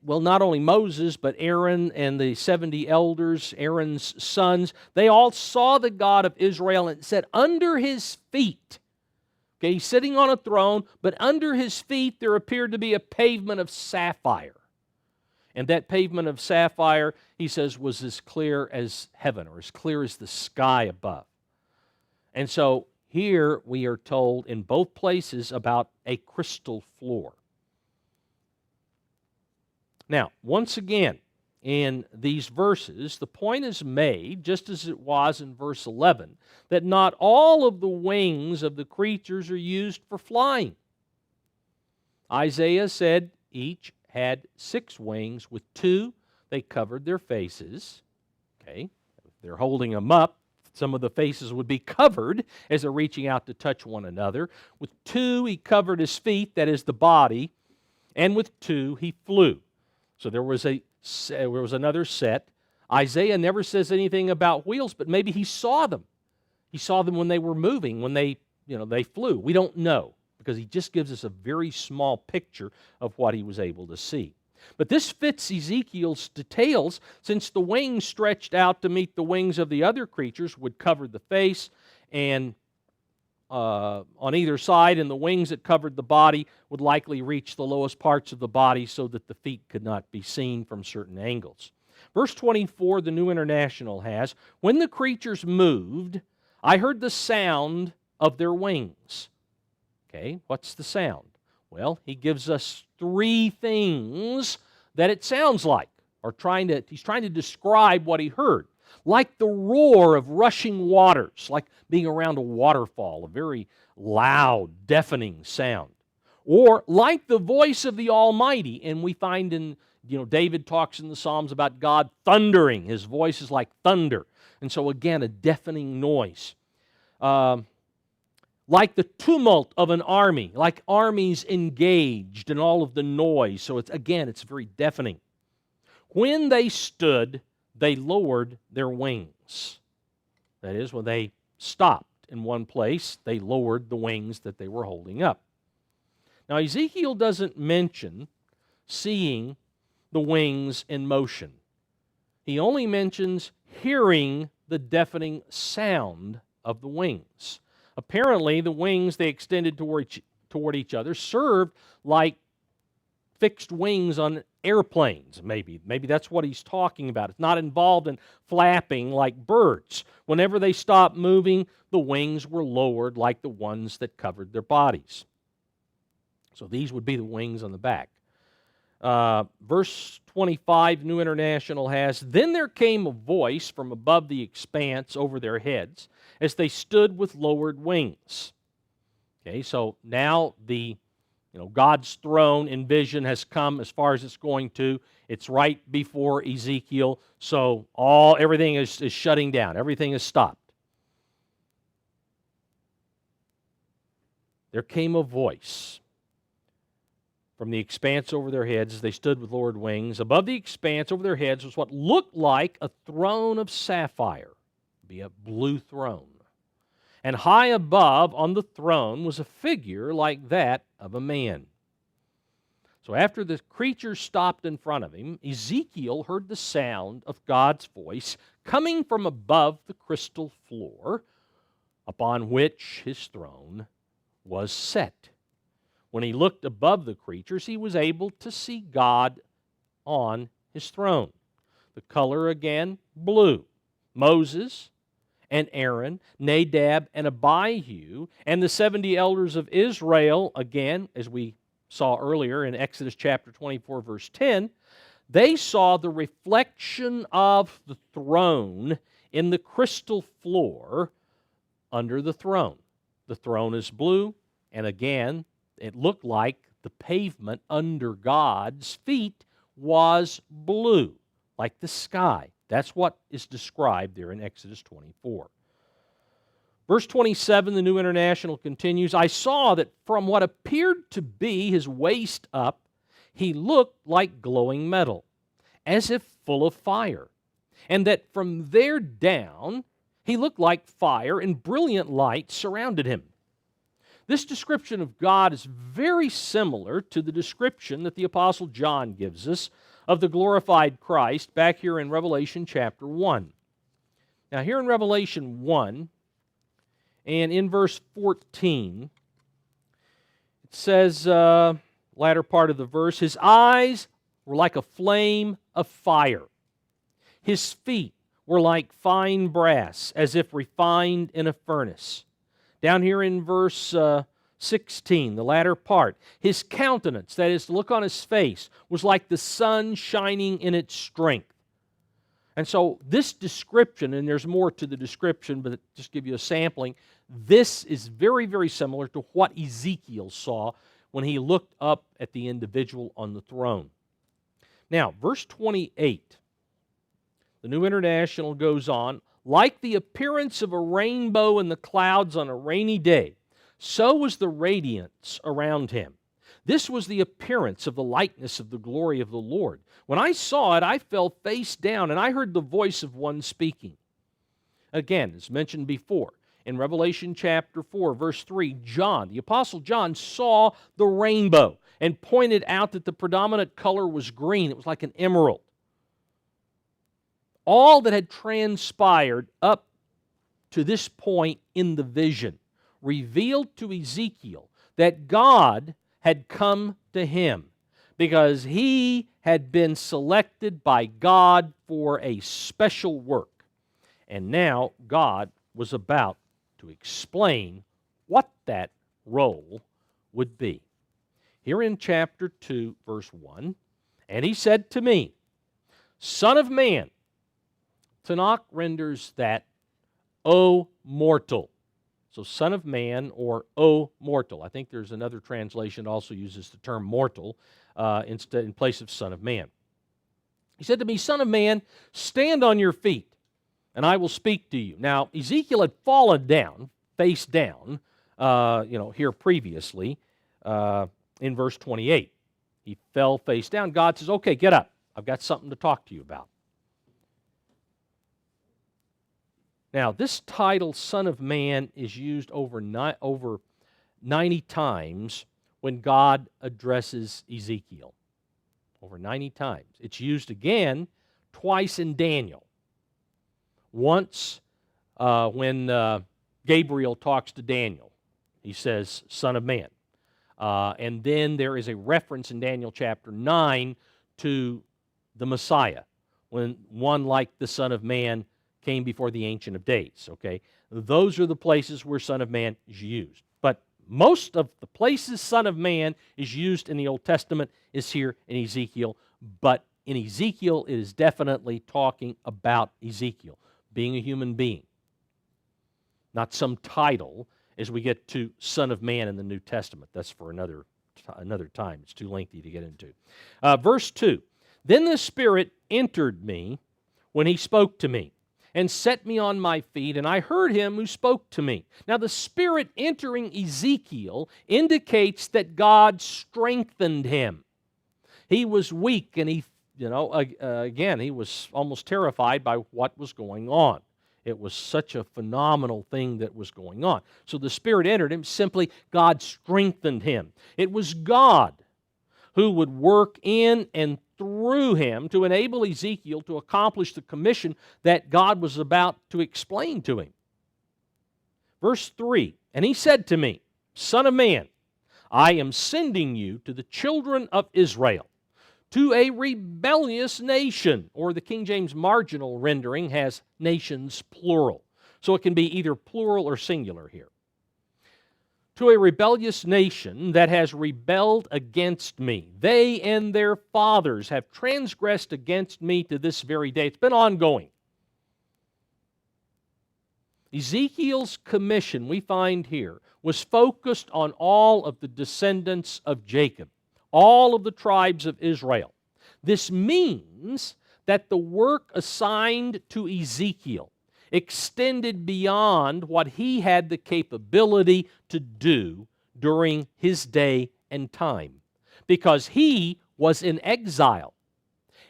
not only Moses, but Aaron and the 70 elders, Aaron's sons, they all saw the God of Israel, and it said, under his feet. Okay, he's sitting on a throne, but under his feet there appeared to be a pavement of sapphire. And that pavement of sapphire, he says, was as clear as heaven, or as clear as the sky above. And so here we are told in both places about a crystal floor. Now, once again, in these verses, the point is made, just as it was in verse 11, that not all of the wings of the creatures are used for flying. Isaiah said each had 6 wings. With 2, they covered their faces. Okay, if they're holding them up, some of the faces would be covered as they're reaching out to touch one another. With 2, he covered his feet, that is the body, and with 2, he flew. So there was another set. Isaiah never says anything about wheels, but maybe he saw them. He saw them when they were moving, when they flew. We don't know, because he just gives us a very small picture of what he was able to see. But this fits Ezekiel's details, since the wings stretched out to meet the wings of the other creatures would cover the face and on either side, and the wings that covered the body would likely reach the lowest parts of the body so that the feet could not be seen from certain angles. Verse 24, the New International has, when the creatures moved, I heard the sound of their wings. Okay, what's the sound? Well, he gives us 3 things that it sounds like, or he's trying to describe what he heard. Like the roar of rushing waters, like being around a waterfall, a very loud, deafening sound. Or like the voice of the Almighty, and we find David talks in the Psalms about God thundering. His voice is like thunder. And so again, a deafening noise. Like the tumult of an army, like armies engaged and all of the noise. So it's very deafening. When they stood, they lowered their wings. That is, when they stopped in one place, they lowered the wings that they were holding up. Now, Ezekiel doesn't mention seeing the wings in motion. He only mentions hearing the deafening sound of the wings. Apparently, the wings they extended toward each other served like fixed wings on airplanes, maybe. Maybe that's what he's talking about. It's not involved in flapping like birds. Whenever they stopped moving, the wings were lowered like the ones that covered their bodies. So these would be the wings on the back. Verse 25, New International has, then there came a voice from above the expanse over their heads as they stood with lowered wings. Okay, so now God's throne in vision has come as far as it's going to. It's right before Ezekiel, so everything is shutting down. Everything is stopped. There came a voice from the expanse over their heads as they stood with lowered wings. Above the expanse over their heads was what looked like a throne of sapphire, be a blue throne. And high above on the throne was a figure like that of a man. So after the creature stopped in front of him, Ezekiel heard the sound of God's voice coming from above the crystal floor upon which his throne was set. When he looked above the creatures, he was able to see God on his throne. The color again, blue. Moses and Aaron, Nadab and Abihu, and the 70 elders of Israel, again, as we saw earlier in Exodus chapter 24, verse 10, they saw the reflection of the throne in the crystal floor under the throne. The throne is blue, and again, it looked like the pavement under God's feet was blue, like the sky. That's what is described there in Exodus 24. Verse 27, the New International continues, I saw that from what appeared to be his waist up, he looked like glowing metal, as if full of fire, and that from there down he looked like fire, and brilliant light surrounded him. This description of God is very similar to the description that the Apostle John gives us of the glorified Christ back here in Revelation chapter 1. Now here in Revelation 1 and in verse 14, it says, latter part of the verse, his eyes were like a flame of fire. His feet were like fine brass, as if refined in a furnace. Down here in verse 16, the latter part, his countenance, that is, the look on his face, was like the sun shining in its strength. And so this description, and there's more to the description, but just give you a sampling, this is very, very similar to what Ezekiel saw when he looked up at the individual on the throne. Now, verse 28, the New International goes on, like the appearance of a rainbow in the clouds on a rainy day, so was the radiance around him. This was the appearance of the likeness of the glory of the Lord. When I saw it, I fell face down, and I heard the voice of one speaking. Again, as mentioned before, in Revelation chapter 4, verse 3, John, the Apostle John, saw the rainbow and pointed out that the predominant color was green. It was like an emerald. All that had transpired up to this point in the vision revealed to Ezekiel that God had come to him because he had been selected by God for a special work. And now God was about to explain what that role would be. Here in chapter 2, verse 1, and he said to me, Son of man, Tanakh renders that, O mortal. So son of man or O mortal. I think there's another translation that also uses the term mortal in place of son of man. He said to me, Son of man, stand on your feet, and I will speak to you. Now, Ezekiel had fallen down, face down, here previously in verse 28. He fell face down. God says, okay, get up. I've got something to talk to you about. Now, this title, Son of Man, is used over 90 times when God addresses Ezekiel. Over 90 times. It's used again twice in Daniel. Once when Gabriel talks to Daniel, he says, Son of Man. And then there is a reference in Daniel chapter 9 to the Messiah, when one like the Son of Man came before the Ancient of Days, okay? Those are the places where Son of Man is used. But most of the places Son of Man is used in the Old Testament is here in Ezekiel, but in Ezekiel it is definitely talking about Ezekiel being a human being, not some title as we get to Son of Man in the New Testament. That's for another time. It's too lengthy to get into. Verse 2, Then the Spirit entered me when he spoke to me, and set me on my feet, and I heard him who spoke to me. Now, the Spirit entering Ezekiel indicates that God strengthened him. He was weak, and he was almost terrified by what was going on. It was such a phenomenal thing that was going on. So the Spirit entered him, simply God strengthened him. It was God who would work in and through him to enable Ezekiel to accomplish the commission that God was about to explain to him. Verse 3, And he said to me, Son of man, I am sending you to the children of Israel, to a rebellious nation, or the King James marginal rendering has nations plural. So it can be either plural or singular here. To a rebellious nation that has rebelled against me. They and their fathers have transgressed against me to this very day. It's been ongoing. Ezekiel's commission, we find here, was focused on all of the descendants of Jacob, all of the tribes of Israel. This means that the work assigned to Ezekiel extended beyond what he had the capability to do during his day and time, because he was in exile.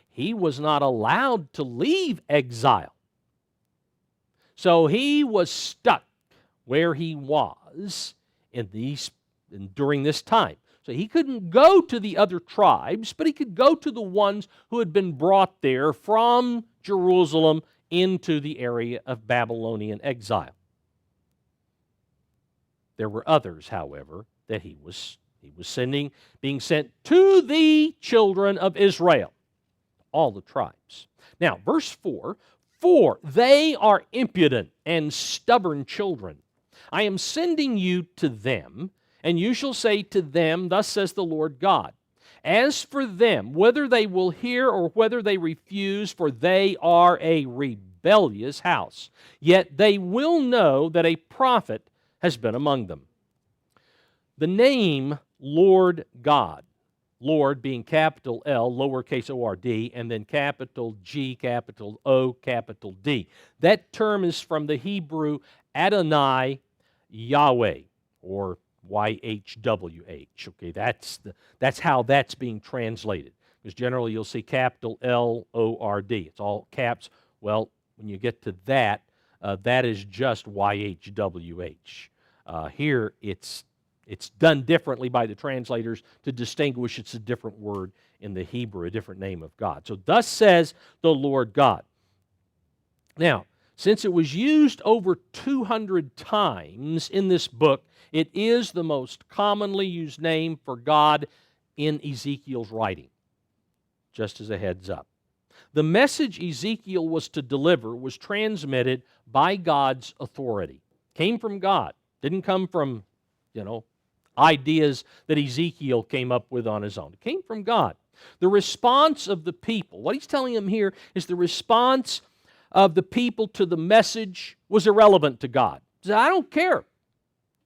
He was not allowed to leave exile. So he was stuck where he was during this time. So he couldn't go to the other tribes, but he could go to the ones who had been brought there from Jerusalem into the area of Babylonian exile. There were others, however, that he was being sent to the children of Israel, all the tribes. Now, verse 4, for they are impudent and stubborn children. I am sending you to them, and you shall say to them, thus says the Lord God, as for them, whether they will hear or whether they refuse, for they are a rebellious house, yet they will know that a prophet has been among them. The name Lord God, Lord being capital L, lowercase O-R-D, and then capital G, capital O, capital D. That term is from the Hebrew Adonai Yahweh, or YHWH. Okay, that's how that's being translated. Because generally you'll see capital L-O-R-D. It's all caps. Well, when you get to that, that is just YHWH. Here it's done differently by the translators to distinguish it's a different word in the Hebrew, a different name of God. So thus says the Lord God. Now, since it was used over 200 times in this book, it is the most commonly used name for God in Ezekiel's writing, just as a heads up. The message Ezekiel was to deliver was transmitted by God's authority. Came from God. Didn't come from, ideas that Ezekiel came up with on his own. It came from God. The response of the people, what he's telling them here is the response of the people to the message was irrelevant to God. He said, I don't care.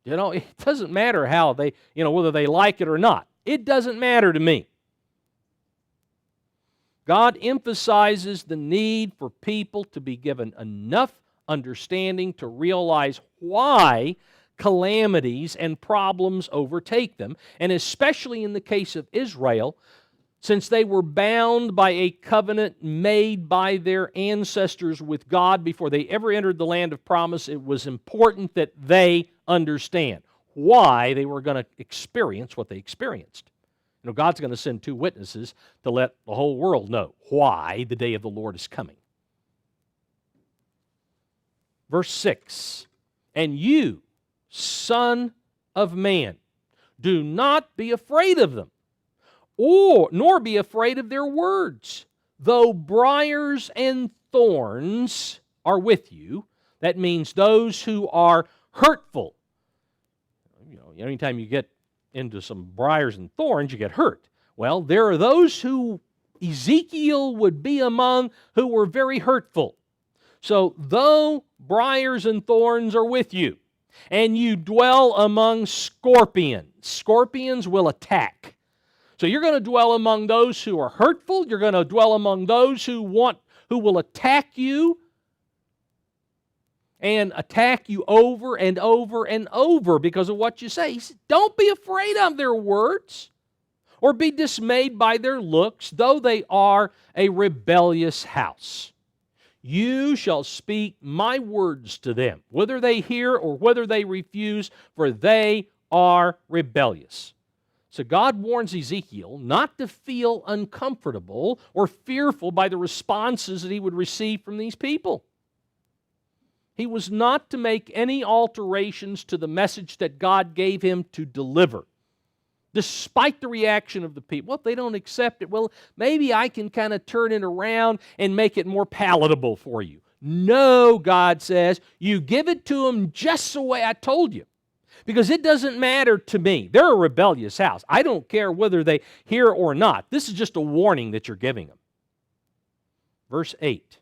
It doesn't matter how they, whether they like it or not. It doesn't matter to me. God emphasizes the need for people to be given enough understanding to realize why calamities and problems overtake them, and especially in the case of Israel, since they were bound by a covenant made by their ancestors with God before they ever entered the land of promise. It was important that they understand why they were going to experience what they experienced. God's going to send two witnesses to let the whole world know why the day of the Lord is coming. Verse 6, and you, Son of man, do not be afraid of them, nor be afraid of their words. Though briars and thorns are with you, that means those who are hurtful. Anytime you get into some briars and thorns, you get hurt. Well, there are those who Ezekiel would be among who were very hurtful. So, though briars and thorns are with you, and you dwell among scorpions. Scorpions will attack. So you're going to dwell among those who are hurtful. You're going to dwell among those who will attack you and attack you over and over and over because of what you say. He said, don't be afraid of their words or be dismayed by their looks, though they are a rebellious house. You shall speak my words to them, whether they hear or whether they refuse, for they are rebellious. So God warns Ezekiel not to feel uncomfortable or fearful by the responses that he would receive from these people. He was not to make any alterations to the message that God gave him to deliver. despite the reaction of the people. Well, if they don't accept it, well, maybe I can kind of turn it around and make it more palatable for you. No, God says, you give it to them just the way I told you. Because it doesn't matter to me. They're a rebellious house. I don't care whether they hear or not. This is just a warning that you're giving them. Verse 8,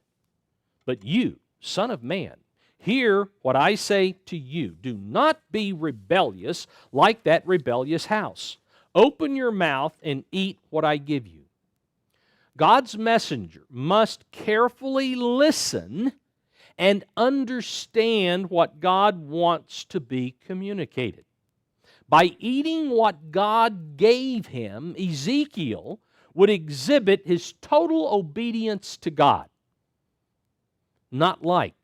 but you, son of man, hear what I say to you. Do not be rebellious like that rebellious house. Open your mouth and eat what I give you. God's messenger must carefully listen and understand what God wants to be communicated. By eating what God gave him, Ezekiel would exhibit his total obedience to God, not like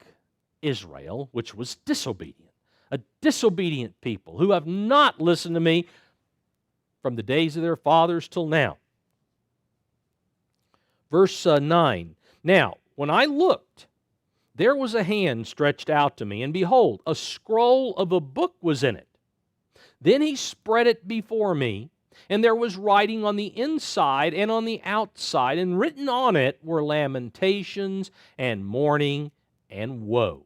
Israel, which was disobedient, a disobedient people who have not listened to me from the days of their fathers till now. Verse 9, now, when I looked, there was a hand stretched out to me, and behold, a scroll of a book was in it. Then he spread it before me, and there was writing on the inside and on the outside, and written on it were lamentations and mourning and woe.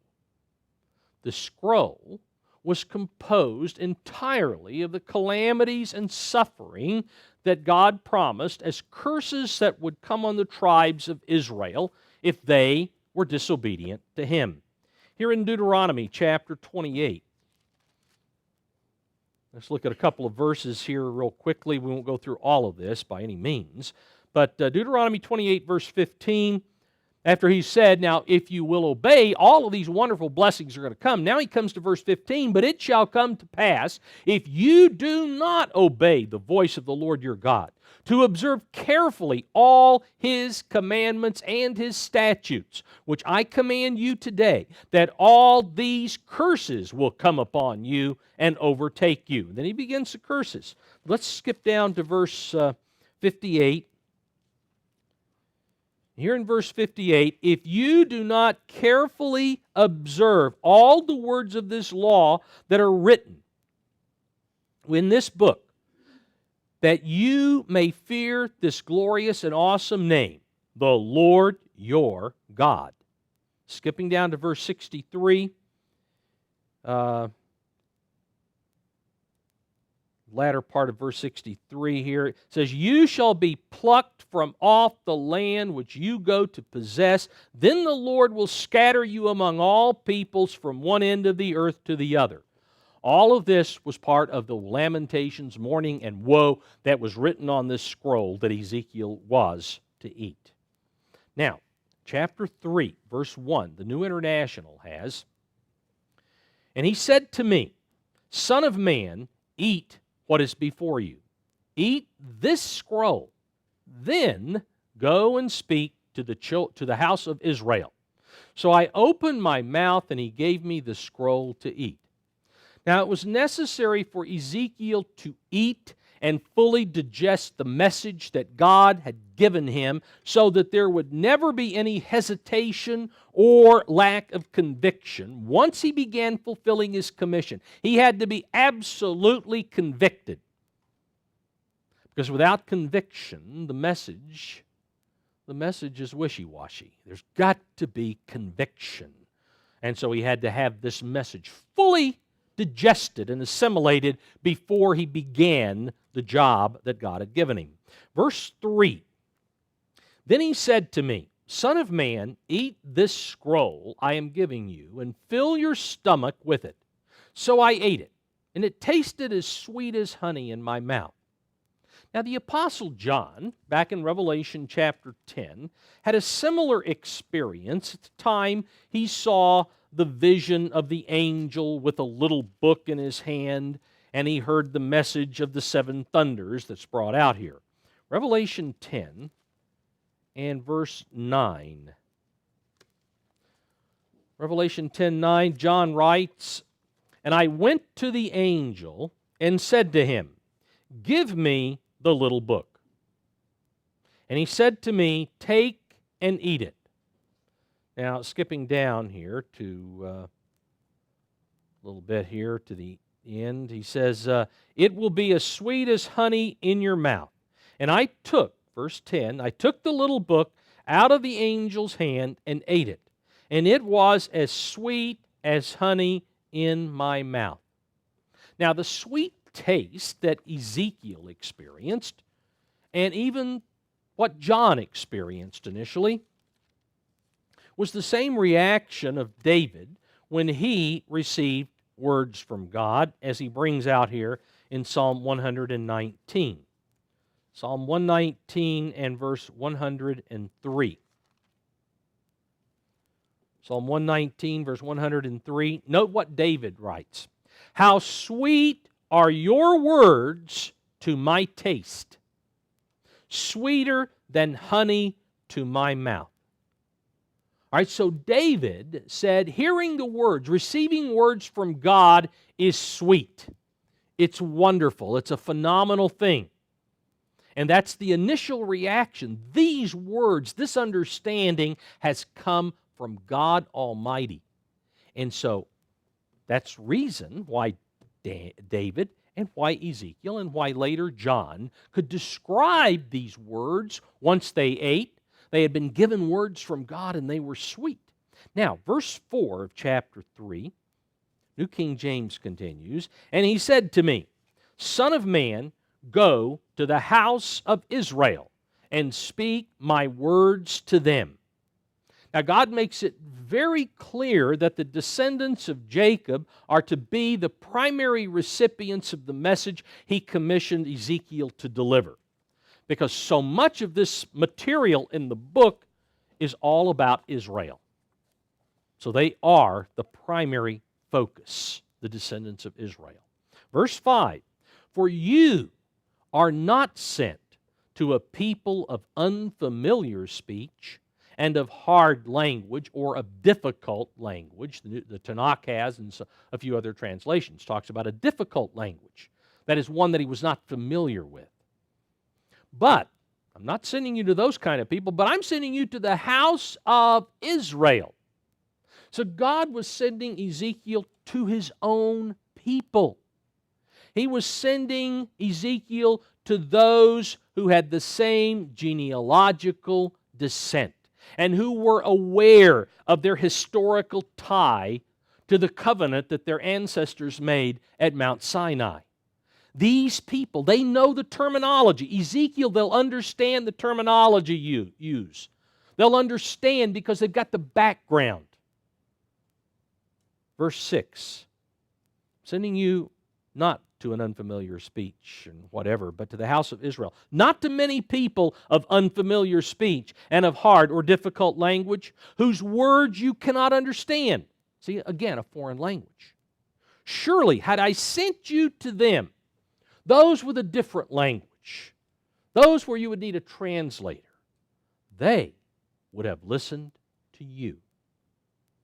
The scroll was composed entirely of the calamities and suffering that God promised as curses that would come on the tribes of Israel if they were disobedient to him. Here in Deuteronomy chapter 28, let's look at a couple of verses here real quickly. We won't go through all of this by any means. But Deuteronomy 28, verse 15, after he said, now if you will obey, all of these wonderful blessings are going to come. Now he comes to verse 15, but it shall come to pass, if you do not obey the voice of the Lord your God, to observe carefully all his commandments and his statutes, which I command you today, that all these curses will come upon you and overtake you. And then he begins the curses. Let's skip down to verse 58. Here in verse 58, if you do not carefully observe all the words of this law that are written in this book, that you may fear this glorious and awesome name, the Lord your God. Skipping down to verse 63, latter part of verse 63 here, it says, you shall be plucked from off the land which you go to possess. Then the Lord will scatter you among all peoples from one end of the earth to the other. All of this was part of the lamentations, mourning, and woe that was written on this scroll that Ezekiel was to eat. Now, chapter 3, verse 1, the New International has, and he said to me, Son of man, eat what is before you. Eat this scroll, then go and speak to the house of Israel. So I opened my mouth, and he gave me the scroll to eat. Now, it was necessary for Ezekiel to eat and fully digest the message that God had given him so that there would never be any hesitation or lack of conviction. Once he began fulfilling his commission, he had to be absolutely convicted. Because without conviction, the message is wishy-washy. There's got to be conviction. And so he had to have this message fully digested and assimilated before he began the job that God had given him. Verse 3, then he said to me, Son of man, eat this scroll I am giving you, and fill your stomach with it. So I ate it, and it tasted as sweet as honey in my mouth. Now the Apostle John, back in Revelation chapter 10, had a similar experience at the time he saw the vision of the angel with a little book in his hand, and he heard the message of the seven thunders that's brought out here. Revelation 10 and verse 9. Revelation 10:9, John writes, And I went to the angel and said to him, Give me the little book. And he said to me, Take and eat it. Now, skipping down here to a little bit here to the the end, he says, it will be as sweet as honey in your mouth. And I took, verse 10, I took the little book out of the angel's hand and ate it. And it was as sweet as honey in my mouth. Now, the sweet taste that Ezekiel experienced, and even what John experienced initially, was the same reaction of David when he received words from God, as he brings out here in Psalm 119. Psalm 119 and verse 103. Psalm 119, verse 103. Note what David writes. How sweet are your words to my taste, sweeter than honey to my mouth. All right, so David said, hearing the words, receiving words from God is sweet. It's wonderful. It's a phenomenal thing. And that's the initial reaction. These words, this understanding has come from God Almighty. And so that's reason why David and why Ezekiel and why later John could describe these words once they ate. They had been given words from God and they were sweet. Now, verse 4 of chapter 3, New King James continues, and he said to me, Son of man, go to the house of Israel and speak my words to them. Now, God makes it very clear that the descendants of Jacob are to be the primary recipients of the message he commissioned Ezekiel to deliver, because so much of this material in the book is all about Israel. So they are the primary focus, the descendants of Israel. Verse 5, for you are not sent to a people of unfamiliar speech and of hard language or of difficult language. The Tanakh has, and a few other translations, talks about a difficult language. That is one that he was not familiar with. But I'm not sending you to those kind of people, but I'm sending you to the house of Israel. So God was sending Ezekiel to his own people. He was sending Ezekiel to those who had the same genealogical descent and who were aware of their historical tie to the covenant that their ancestors made at Mount Sinai. These people, they know the terminology. Ezekiel, they'll understand the terminology you use. They'll understand because they've got the background. Verse 6, sending you not to an unfamiliar speech and whatever, but to the house of Israel. Not to many people of unfamiliar speech and of hard or difficult language, whose words you cannot understand. See, again, a foreign language. Surely, had I sent you to them, those with a different language, those where you would need a translator, they would have listened to you.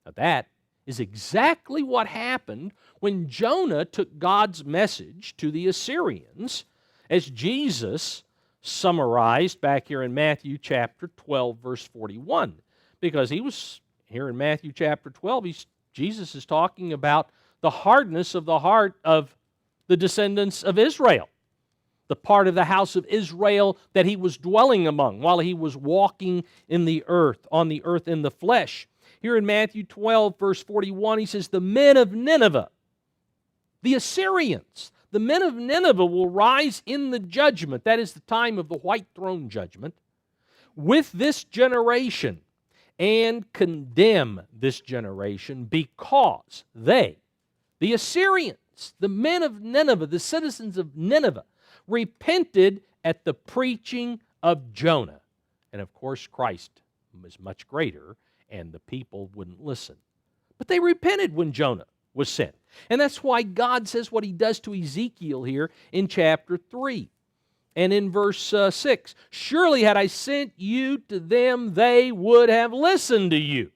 Now that is exactly what happened when Jonah took God's message to the Assyrians, as Jesus summarized back here in Matthew chapter 12, verse 41. Because he was, here in Matthew chapter 12, Jesus is talking about the hardness of the heart of the descendants of Israel, the part of the house of Israel that he was dwelling among while he was walking in the earth, on the earth in the flesh. Here in Matthew 12, verse 41, he says, the men of Nineveh, the Assyrians, the men of Nineveh will rise in the judgment, that is the time of the white throne judgment, with this generation and condemn this generation because they, the Assyrians, the men of Nineveh, the citizens of Nineveh, repented at the preaching of Jonah. And of course, Christ was much greater, and the people wouldn't listen. But they repented when Jonah was sent. And that's why God says what he does to Ezekiel here in chapter 3. And in verse 6, surely had I sent you to them, they would have listened to you.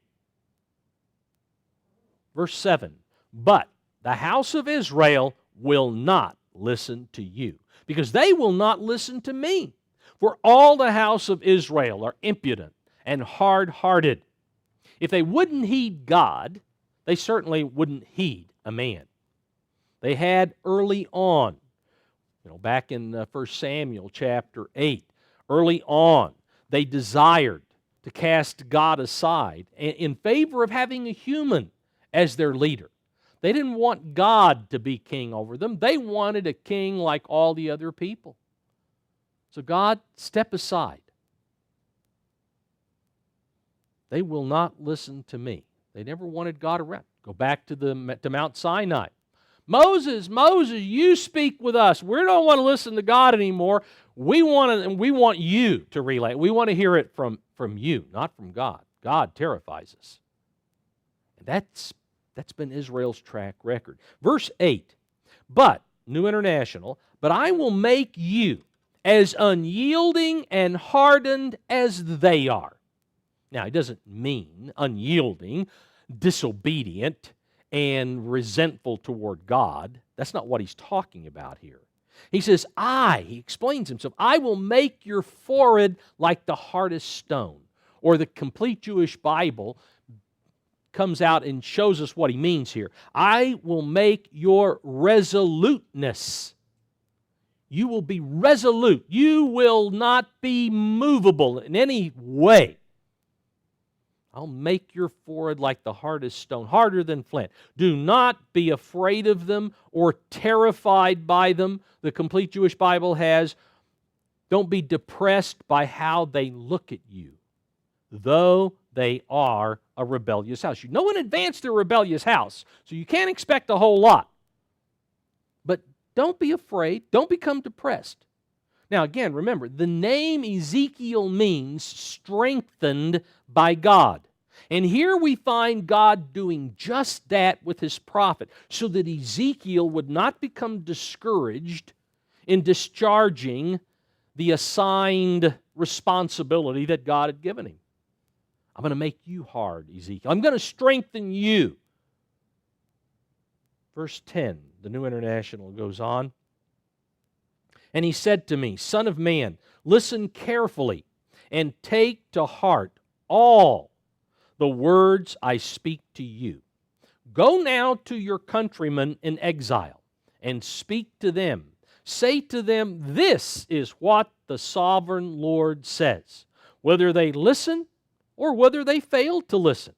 Verse 7, but the house of Israel will not listen to you, because they will not listen to me. For all the house of Israel are impudent and hard-hearted. If they wouldn't heed God, they certainly wouldn't heed a man. They had early on, back in 1 Samuel chapter 8, early on, they desired to cast God aside in favor of having a human as their leader. They didn't want God to be king over them. They wanted a king like all the other people. So God, step aside. They will not listen to me. They never wanted God around. Go back to Mount Sinai. Moses, you speak with us. We don't want to listen to God anymore. We want you to relay. We want to hear it from you, not from God. God terrifies us. And that's been Israel's track record. Verse 8, but, New International, but I will make you as unyielding and hardened as they are. Now, it doesn't mean unyielding, disobedient, and resentful toward God. That's not what he's talking about here. He says, he explains himself, I will make your forehead like the hardest stone. Or the complete Jewish Bible comes out and shows us what he means here. I will make your resoluteness. You will be resolute. You will not be movable in any way. I'll make your forehead like the hardest stone, harder than flint. Do not be afraid of them or terrified by them. The complete Jewish Bible has, don't be depressed by how they look at you, though they are a rebellious house. You know in advance they're a rebellious house, so you can't expect a whole lot. But don't be afraid. Don't become depressed. Now again, remember, the name Ezekiel means strengthened by God. And here we find God doing just that with his prophet, so that Ezekiel would not become discouraged in discharging the assigned responsibility that God had given him. I'm going to make you hard, Ezekiel. I'm going to strengthen you. Verse 10, the New International goes on. And he said to me, Son of man, listen carefully and take to heart all the words I speak to you. Go now to your countrymen in exile and speak to them. Say to them, this is what the sovereign Lord says, whether they listen or whether they fail to listen.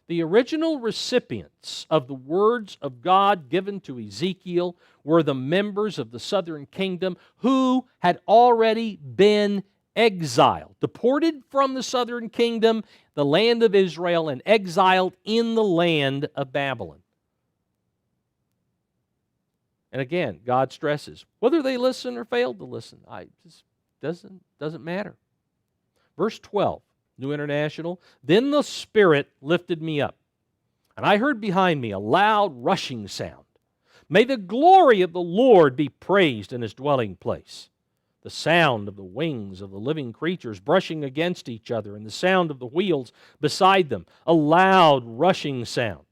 The original recipients of the words of God given to Ezekiel were the members of the southern kingdom who had already been exiled, deported from the southern kingdom, the land of Israel, and exiled in the land of Babylon. And again, God stresses, whether they listen or fail to listen, it just doesn't matter. Verse 12, New International, then the Spirit lifted me up, and I heard behind me a loud rushing sound. May the glory of the Lord be praised in his dwelling place. The sound of the wings of the living creatures brushing against each other, and the sound of the wheels beside them, a loud rushing sound.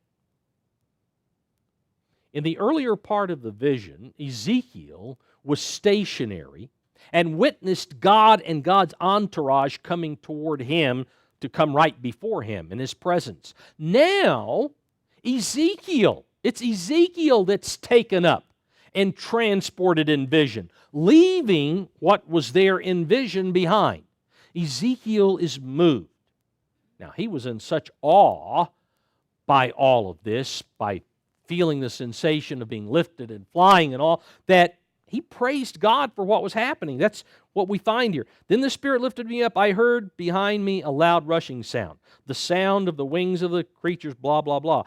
In the earlier part of the vision, Ezekiel was stationary and witnessed God and God's entourage coming toward him to come right before him in his presence. Now, it's Ezekiel that's taken up and transported in vision, leaving what was there in vision behind. Ezekiel is moved. Now, he was in such awe by all of this, by feeling the sensation of being lifted and flying and all, that he praised God for what was happening. That's what we find here. Then the Spirit lifted me up. I heard behind me a loud rushing sound. The sound of the wings of the creatures, blah, blah, blah.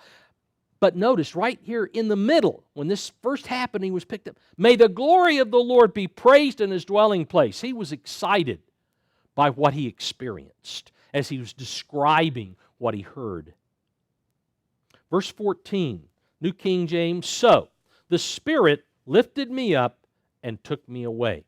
But notice right here in the middle, when this first happening was picked up, may the glory of the Lord be praised in his dwelling place. He was excited by what he experienced as he was describing what he heard. Verse 14, New King James, so the Spirit lifted me up and took me away.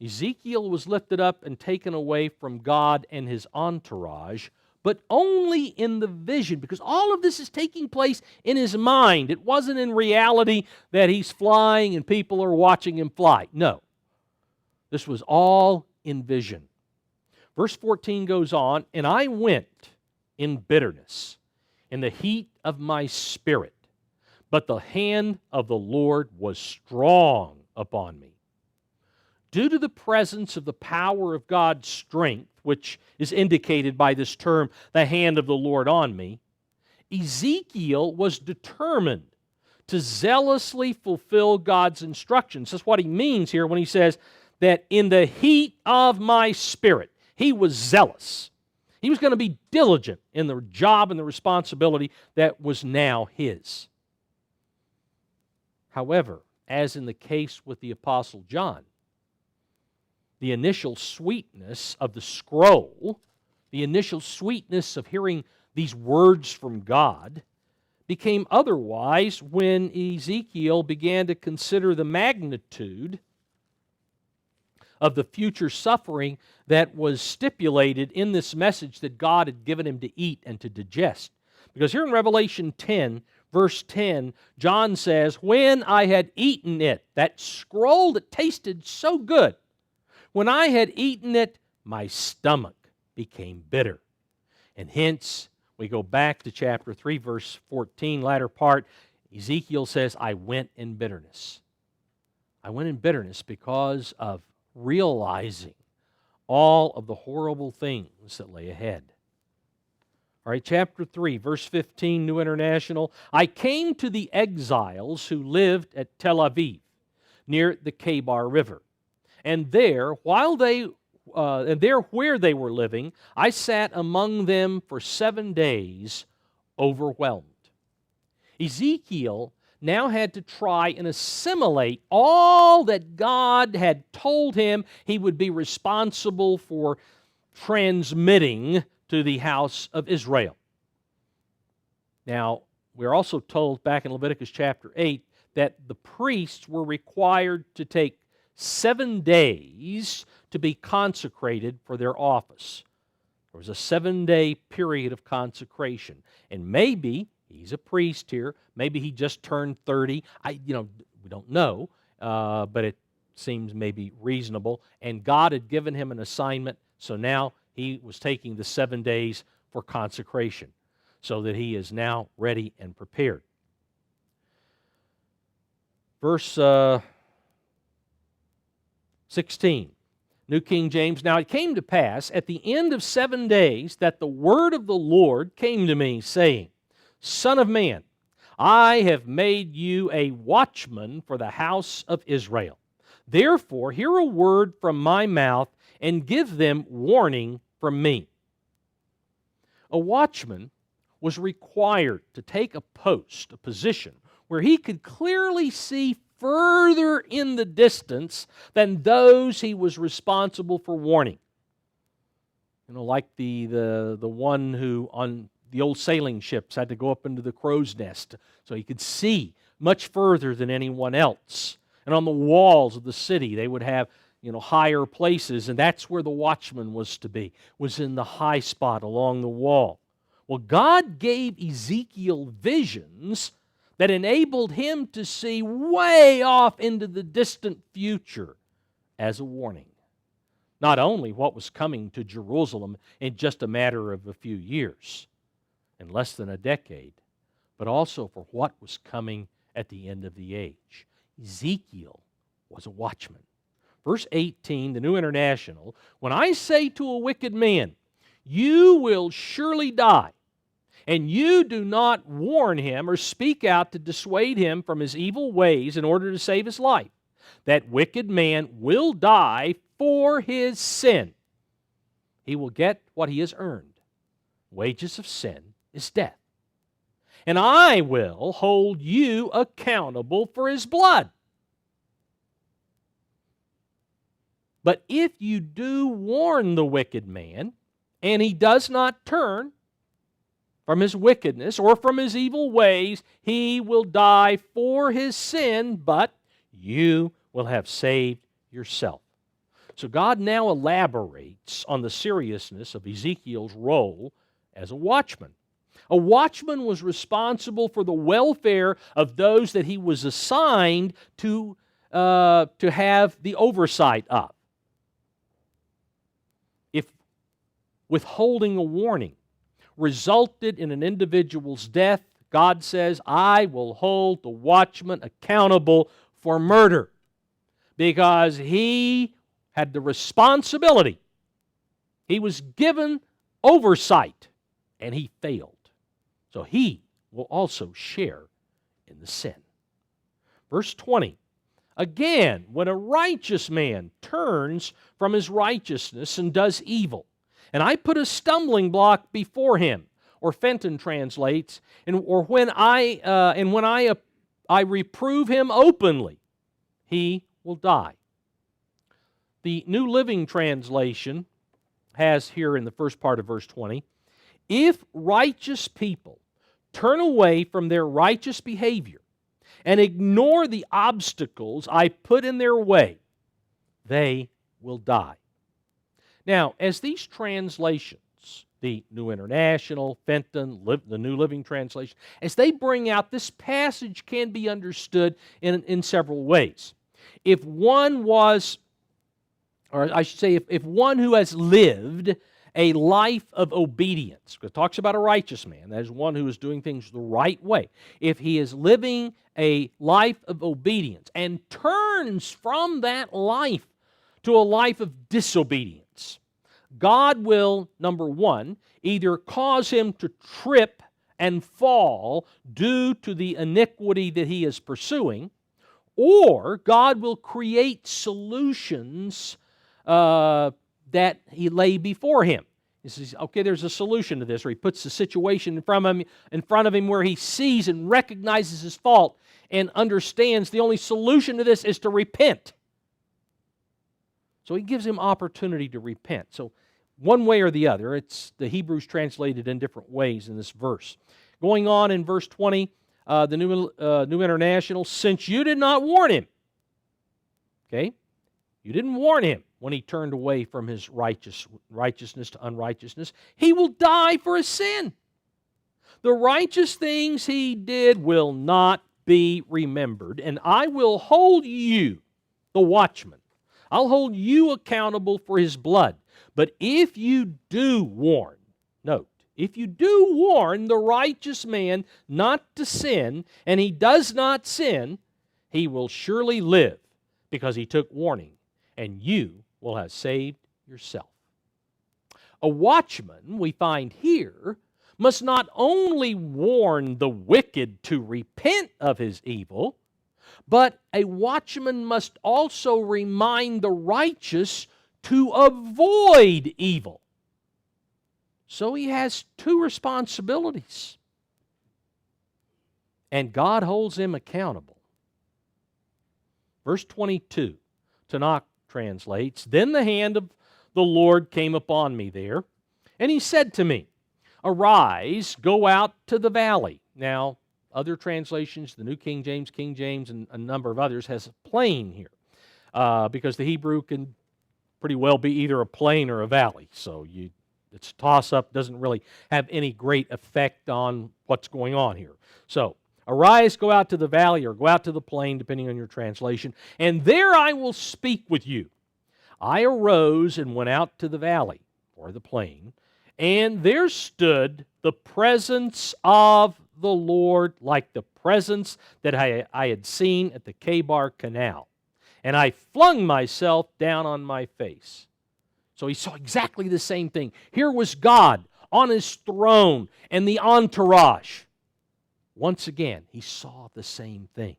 Ezekiel was lifted up and taken away from God and his entourage, but only in the vision, because all of this is taking place in his mind. It wasn't in reality that he's flying and people are watching him fly. No. This was all in vision. Verse 14 goes on, and I went in bitterness, in the heat of my spirit. But the hand of the Lord was strong upon me. Due to the presence of the power of God's strength, which is indicated by this term, the hand of the Lord on me, Ezekiel was determined to zealously fulfill God's instructions. That's what he means here when he says that in the heat of my spirit, he was zealous. He was going to be diligent in the job and the responsibility that was now his. However, as in the case with the Apostle John, the initial sweetness of the scroll, the initial sweetness of hearing these words from God, became otherwise when Ezekiel began to consider the magnitude of the future suffering that was stipulated in this message that God had given him to eat and to digest. Because here in Revelation 10, verse 10, John says, when I had eaten it, that scroll that tasted so good, when I had eaten it, my stomach became bitter. And hence, we go back to chapter 3, verse 14, latter part. Ezekiel says, I went in bitterness. I went in bitterness because of realizing all of the horrible things that lay ahead. All right, chapter 3, verse 15, New International. I came to the exiles who lived at Tel Aviv, near the Kebar River. And there, where they were living, I sat among them for 7 days, overwhelmed. Ezekiel now had to try and assimilate all that God had told him he would be responsible for transmitting to the house of Israel. Now, we're also told back in Leviticus chapter 8 that the priests were required to take 7 days to be consecrated for their office. There was a 7-day period of consecration. And maybe, he's a priest here, maybe he just turned 30. We don't know, but it seems maybe reasonable. And God had given him an assignment, so now he was taking the 7 days for consecration, so that he is now ready and prepared. Verse 16, New King James. Now it came to pass at the end of 7 days that the word of the Lord came to me, saying, Son of man, I have made you a watchman for the house of Israel. Therefore, hear a word from my mouth and give them warning from me. A watchman was required to take a post, a position, where he could clearly see further in the distance than those he was responsible for warning. Like the one who on the old sailing ships had to go up into the crow's nest so he could see much further than anyone else. And on the walls of the city they would have higher places, and that's where the watchman was to be, was in the high spot along the wall. Well, God gave Ezekiel visions that enabled him to see way off into the distant future as a warning. Not only what was coming to Jerusalem in just a matter of a few years, in less than a decade, but also for what was coming at the end of the age. Ezekiel was a watchman. Verse 18, the New International, when I say to a wicked man, you will surely die, and you do not warn him or speak out to dissuade him from his evil ways in order to save his life, that wicked man will die for his sin. He will get what he has earned. Wages of sin is death. And I will hold you accountable for his blood. But if you do warn the wicked man, and he does not turn from his wickedness or from his evil ways, he will die for his sin, but you will have saved yourself. So God now elaborates on the seriousness of Ezekiel's role as a watchman. A watchman was responsible for the welfare of those that he was assigned to have the oversight of. If withholding a warning resulted in an individual's death, God says, I will hold the watchman accountable for murder because he had the responsibility. He was given oversight, and he failed. So he will also share in the sin. Verse 20, again, when a righteous man turns from his righteousness and does evil, and I put a stumbling block before him, or Fenton translates, or when I reprove him openly, he will die. The New Living Translation has here in the first part of verse 20, if righteous people turn away from their righteous behavior and ignore the obstacles I put in their way, they will die. Now, as these translations, the New International, Fenton, the New Living Translation, as they bring out, this passage can be understood in several ways. If one was, or I should say, if one who has lived a life of obedience, because it talks about a righteous man, that is one who is doing things the right way. If he is living a life of obedience and turns from that life to a life of disobedience, God will, number one, either cause him to trip and fall due to the iniquity that he is pursuing, or God will create solutions that he lay before him. He says, okay, there's a solution to this, or he puts the situation in front of him where he sees and recognizes his fault and understands the only solution to this is to repent. So he gives him opportunity to repent. So one way or the other, it's the Hebrew's translated in different ways in this verse. Going on in verse 20, the New International, since you did not warn him, okay, you didn't warn him when he turned away from his righteousness to unrighteousness, he will die for his sin. The righteous things he did will not be remembered, and I will hold you, the watchman, I'll hold you accountable for his blood. But if you do warn, note, if you do warn the righteous man not to sin, and he does not sin, he will surely live because he took warning, and you will have saved yourself. A watchman, we find here, must not only warn the wicked to repent of his evil, but a watchman must also remind the righteous to avoid evil. So he has two responsibilities. And God holds him accountable. Verse 22, Tanakh translates, then the hand of the Lord came upon me there, and he said to me, arise, go out to the valley. Now, other translations, the New King James, and a number of others, has a plain here, because the Hebrew can pretty well be either a plain or a valley. So its toss-up doesn't really have any great effect on what's going on here. So, arise, go out to the valley, or go out to the plain, depending on your translation, and there I will speak with you. I arose and went out to the valley, or the plain, and there stood the presence of the Lord like the presence that I had seen at the Kebar Canal. And I flung myself down on my face. So he saw exactly the same thing. Here was God on his throne and the entourage. Once again, he saw the same thing.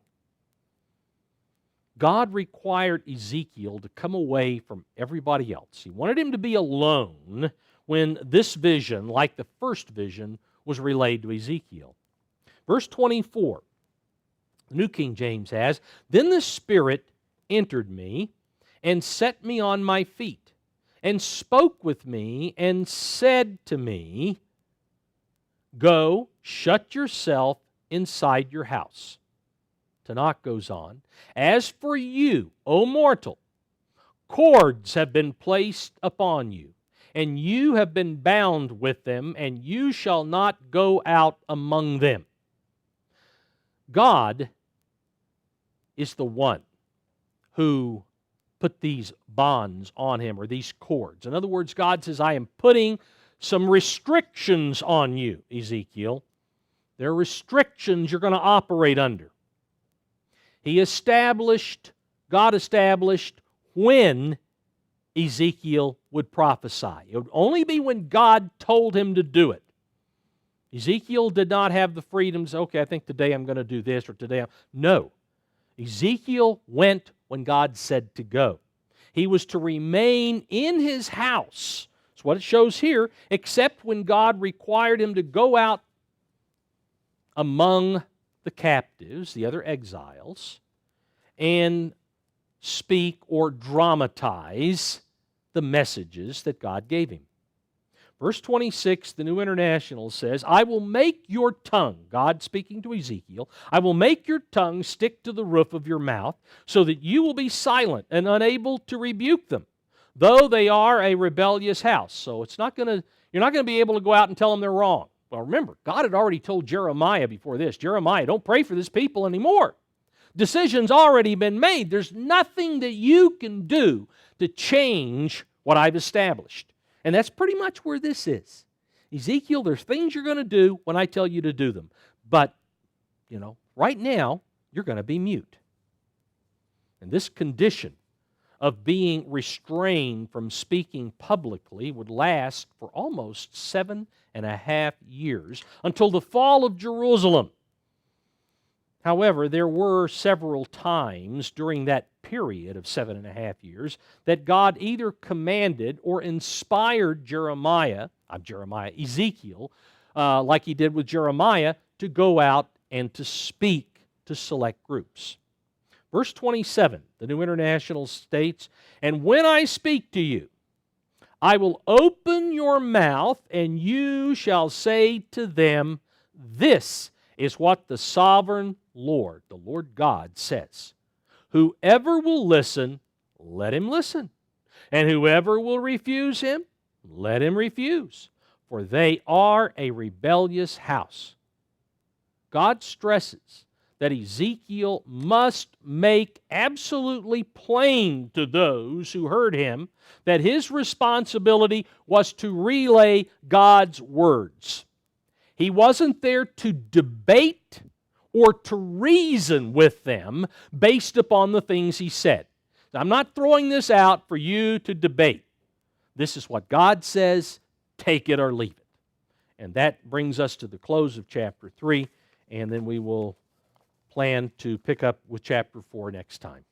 God required Ezekiel to come away from everybody else. He wanted him to be alone when this vision, like the first vision, was relayed to Ezekiel. Verse 24, the New King James has, then the Spirit entered me and set me on my feet and spoke with me and said to me, go, shut yourself inside your house. Tanakh goes on, as for you, O mortal, cords have been placed upon you, and you have been bound with them, and you shall not go out among them. God is the one who put these bonds on him, or these cords. In other words, God says, I am putting some restrictions on you, Ezekiel. There are restrictions you're going to operate under. God established when Ezekiel would prophesy. It would only be when God told him to do it. Ezekiel did not have the freedom to say, okay, I think today I'm going to do this or today No. Ezekiel went when God said to go. He was to remain in his house. That's what it shows here, except when God required him to go out among the captives, the other exiles, and speak or dramatize the messages that God gave him. Verse 26, the New International says, I will make your tongue, God speaking to Ezekiel, I will make your tongue stick to the roof of your mouth, so that you will be silent and unable to rebuke them, though they are a rebellious house. So you're not going to be able to go out and tell them they're wrong. Well, remember, God had already told Jeremiah before this, Jeremiah, don't pray for this people anymore. Decision's already been made. There's nothing that you can do to change what I've established. And that's pretty much where this is. Ezekiel, there's things you're going to do when I tell you to do them. But, right now, you're going to be mute. And this condition of being restrained from speaking publicly would last for almost 7.5 years until the fall of Jerusalem. However, there were several times during that period of 7.5 years that God either commanded or inspired Ezekiel, like he did with Jeremiah, to go out and to speak to select groups. Verse 27, the New International states, and when I speak to you, I will open your mouth, and you shall say to them, this is what the sovereign Lord, the Lord God, says. Whoever will listen, let him listen. And whoever will refuse him, let him refuse. For they are a rebellious house. God stresses that Ezekiel must make absolutely plain to those who heard him that his responsibility was to relay God's words. He wasn't there to debate or to reason with them based upon the things he said. I'm not throwing this out for you to debate. This is what God says, take it or leave it. And that brings us to the close of chapter 3, and then we will plan to pick up with chapter 4 next time.